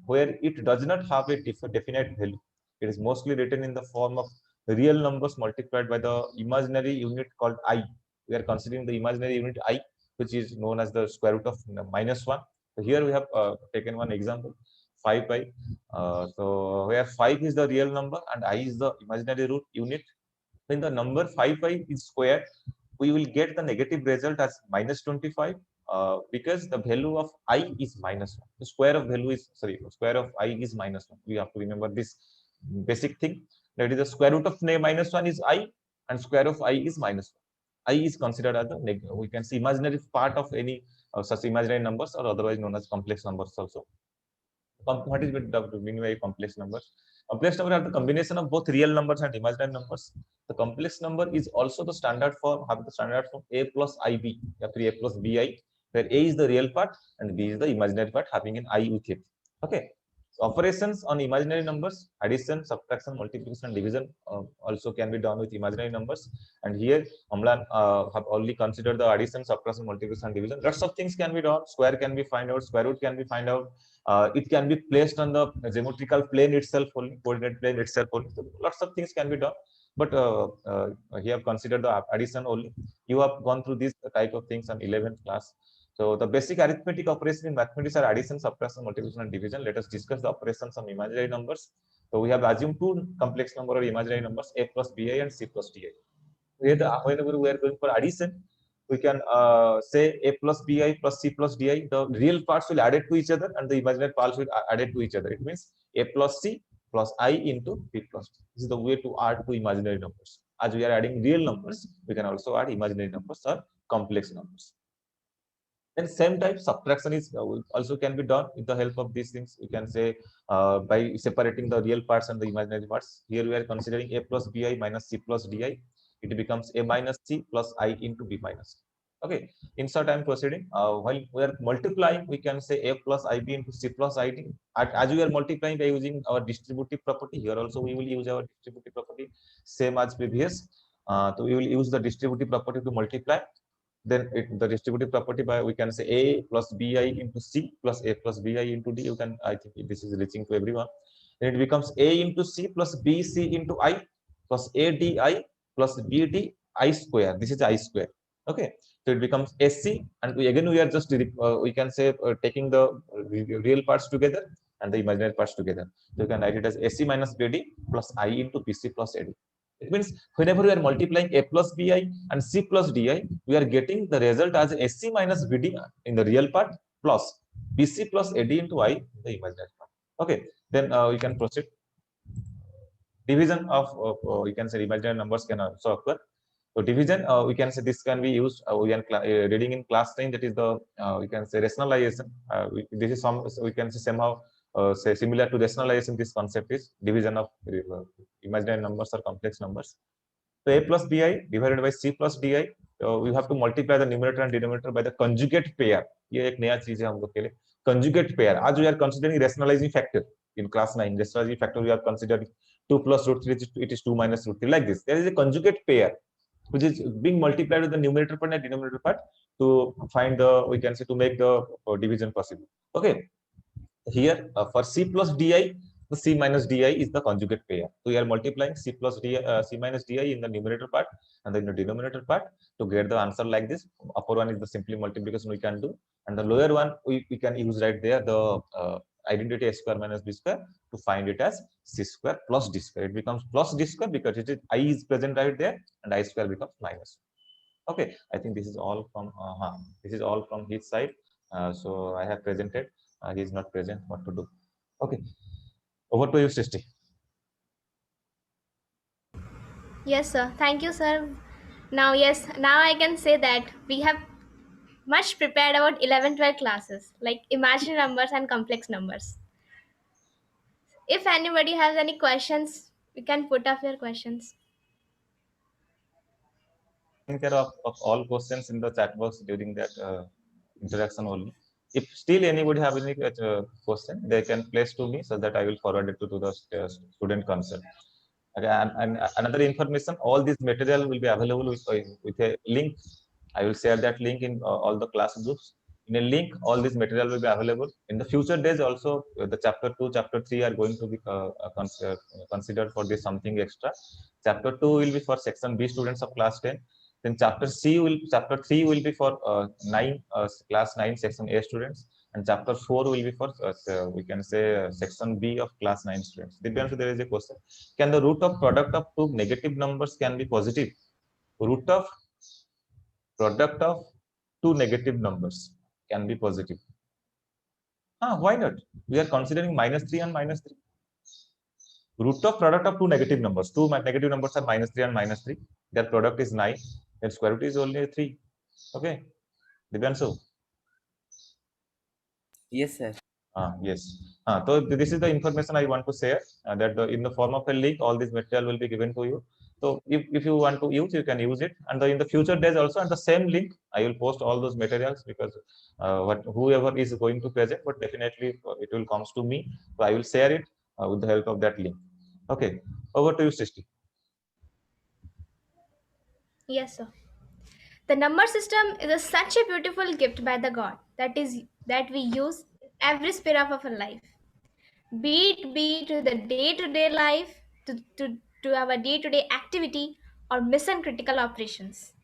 where it does not have a definite value. It is mostly written in the form of real numbers multiplied by the imaginary unit called I. We are considering the imaginary unit I, which is known as the square root of -1. So here we have taken one example, 5 pi. So where 5 is the real number and I is the imaginary root unit. When the number 5 pi is squared, we will get the negative result as -25 because the value of I is -1. The square of value is square of I is -1. We have to remember this basic thing. That is the square root of -1 is I and square of I is -1. I is considered as the we can see imaginary part of any such imaginary numbers or otherwise known as complex numbers also. What is the meaning by complex numbers? Complex number are the combination of both real numbers and imaginary numbers. The complex number is also the standard form, A plus IB, A plus BI, where A is the real part and B is the imaginary part having an I with it. Okay. So operations on imaginary numbers, addition, subtraction, multiplication, and division also can be done with imaginary numbers. And here, Amlan have only considered the addition, subtraction, multiplication, and division. Lots of things can be done. Square can be found out, square root can be found out. It can be placed on the geometrical plane itself only, coordinate plane itself only. So lots of things can be done. But here have considered the addition only. You have gone through this type of things on 11th class. So the basic arithmetic operations in mathematics are addition, subtraction, multiplication, and division. Let us discuss the operations on imaginary numbers. So we have assumed two complex number or imaginary numbers, A plus BI and C plus DI. Whenever we are going for addition, we can say A plus BI plus C plus DI. The real parts will add it to each other and the imaginary parts will add it to each other. It means A plus C plus I into B plus D. This is the way to add two imaginary numbers. As we are adding real numbers, we can also add imaginary numbers or complex numbers. Then same type subtraction is also can be done with the help of these things. We can say by separating the real parts and the imaginary parts. Here we are considering a plus bi minus c plus di. It becomes a minus c plus I into b minus. Okay. Insert I am proceeding. While we are multiplying, we can say a plus ib into c plus id. As we are multiplying by using our distributive property, here also we will use our distributive property, same as previous. So we will use the distributive property to multiply. Then the distributive property by we can say a plus bi into c plus a plus bi into d. You can, I think this is reaching to everyone. Then it becomes a into c plus bc into I plus a di plus bd I square. This is I square. Okay, so it becomes sc, and we are just we can say taking the real parts together and the imaginary parts together. So you can write it as sc minus bd plus I into bc plus ad. It means whenever we are multiplying a plus bi and c plus di, we are getting the result as sc minus bd in the real part plus bc plus ad into I in the imaginary part. Okay, then we can proceed. Division of you can say imaginary numbers can also occur. So division, we can say this can be used. We are reading in class 9. That is the we can say rationalization. This is some, we can say somehow say similar to rationalization. This concept is division of imaginary numbers or complex numbers. So a plus bi divided by c plus di. We have to multiply the numerator and denominator by the conjugate pair. ये एक नया चीज है हम लोग के लिए. Conjugate pair. As we are considering rationalizing factor in class 9, rationalizing factor we are considering 2 plus root 3. It is 2 minus root 3. Like this, there is a conjugate pair which is being multiplied with the numerator part and denominator part to find the, we can say, to make the division possible. Okay, here for c plus di, the c minus di is the conjugate pair. So we are multiplying c plus di, c minus di in the numerator part and then the denominator part to get the answer like this. Upper one is the simply multiplication we can do, and the lower one we can use right there the identity a square minus b square to find it as c square plus d square. It becomes plus d square because it is I is present right there, and I square becomes minus. Okay, I think this is all from this is all from his side. So I have presented. He is not present. What to do? Okay, over to you, Srishti. Yes, sir. Thank you, sir. Now, yes, now I can say that we have much prepared about 11-12 classes, like imaginary numbers and complex numbers. If anybody has any questions, you can put up your questions. Taking care of all questions in the chat box during that interaction only. If still anybody have any question, they can place to me so that I will forward it to the student concerned. Okay, and another information, all this material will be available with a link. I will share that link in all the class groups. In a link, all this material will be available. In the future days also, the chapter 2, chapter 3 are going to be considered for this something extra. Chapter 2 will be for section B students of class 10. Then chapter 3 will be for class 9 section A students, and chapter 4 will be for we can say section B of class 9 students. Divyanshu, there is a question: can the root of product of two negative numbers can be positive? Root of product of two negative numbers can be positive. Why not? We are considering -3 and -3. Root of product of two negative numbers. Two negative numbers are -3 and -3. Their product is 9. Their square root is only 3. Okay, Divyanshu. Yes, sir. Yes. So this is the information I want to share, that in the form of a link, all this material will be given to you. So if you want to use, you can use it. And in the future days also, and the same link, I will post all those materials, because whoever is going to present, but definitely it will comes to me. So I will share it with the help of that link. Okay, over to you, Srishti. Yes, sir. The number system is such a beautiful gift by the God that we use in every sphere of our life. Be it to the day-to-day life, to our day-to-day activity, or mission critical operations.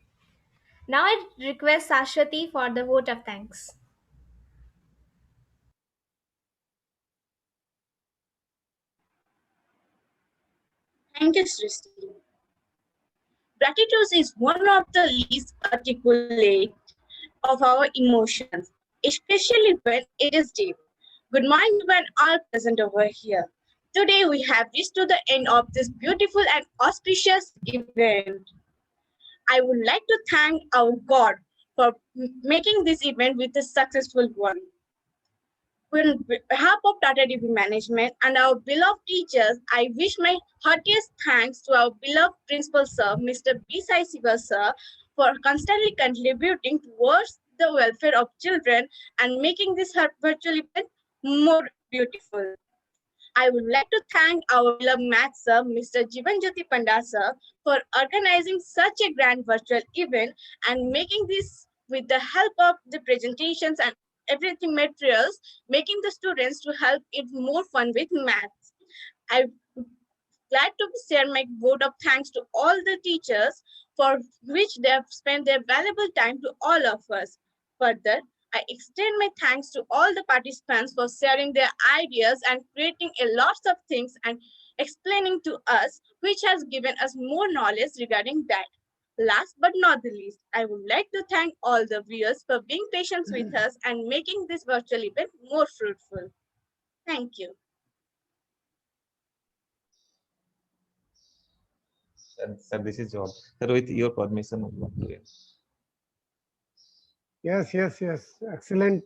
Now I request Sashwati for the vote of thanks. Thank you, Srishti. Gratitude is one of the least articulate of our emotions, especially when it is deep. Good morning to all present over here. Today we have reached to the end of this beautiful and auspicious event. I would like to thank our God for making this event with a successful one. On behalf of Tata DB management and our beloved teachers, I wish my heartiest thanks to our beloved principal sir, Mr. B. Sai Siva sir, for constantly contributing towards the welfare of children and making this virtual event more beautiful. I would like to thank our beloved math sir, Mr. Jivan Jyoti Panda sir, for organizing such a grand virtual event and making this with the help of the presentations and everything materials, making the students to help it more fun with maths. I'm glad to share my vote of thanks to all the teachers for which they have spent their valuable time to all of us. Further, I extend my thanks to all the participants for sharing their ideas and creating a lot of things and explaining to us, which has given us more knowledge regarding that. Last but not the least, I would like to thank all the viewers for being patient with us and making this virtual event more fruitful. Thank you. Sir, this is your. Sir, with your permission, we want to end. Yes, yes, yes. Excellent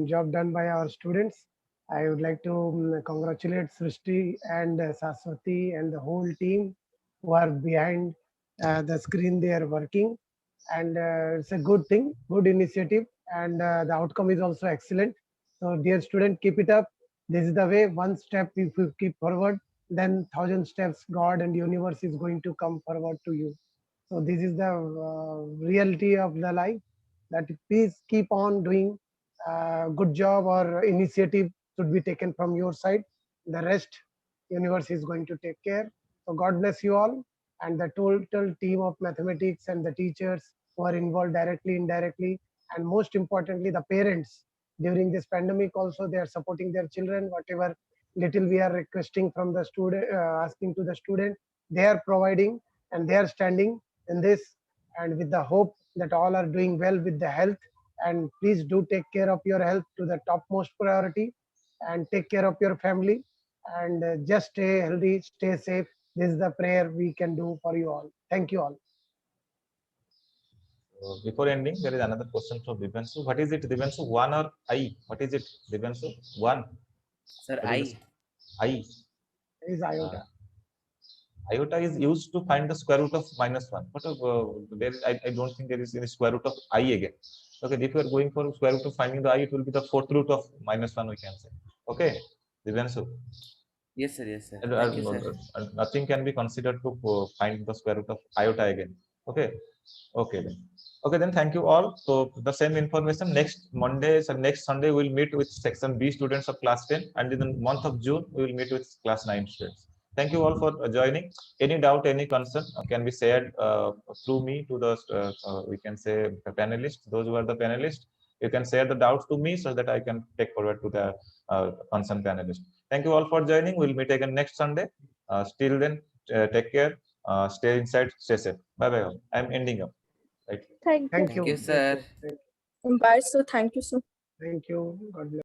job done by our students. I would like to congratulate Srishti and Saswati and the whole team who are behind the screen. They are working, and it's a good thing, good initiative, and the outcome is also excellent. So, dear student, keep it up. This is the way. One step, if you keep forward, then 1,000 steps, God and universe is going to come forward to you. So, this is the reality of the life. That please keep on doing good job or initiative should be taken from your side. The rest universe is going to take care. So God bless you all and the total team of mathematics and the teachers who are involved directly, indirectly, and most importantly the parents. During this pandemic also they are supporting their children. Whatever little we are requesting from the student, asking to the student, they are providing and they are standing in this, and with the hope that all are doing well with the health. And please do take care of your health to the topmost priority and take care of your family, and just stay healthy, stay safe. This is the prayer we can do for you all. Thank you all. Before ending, there is another question from Divanshu. What is it, Divanshu? 1 or I? What is it, Divanshu? 1. Sir, What is I. I. Is iota. Iota is used to find the square root of -1. But I don't think there is any square root of I again. Okay, if you are going for square root of finding the I, it will be the 4th root of -1, we can say. Okay, Divanshu. Yes, sir. Yes, sir. And, Thank you, sir. nothing can be considered to find the square root of iota again. Okay. Okay then. Okay then, thank you all. So the same information next Monday, so next Sunday we'll meet with section B students of class 10, and in the month of June we will meet with class 9 students. Thank you all for joining. Any doubt, any concern can be shared through me to the we can say the panelists. Those who are the panelists, you can share the doubts to me so that I can take forward to the concerned panelist. Thank you all for joining. We'll meet again next Sunday. Till then, take care. Stay inside. Stay safe. Bye bye all. I'm ending up. Right. Thank you. Thank you, sir. Thank you. Bye, sir. Thank you, sir. Thank you. God bless.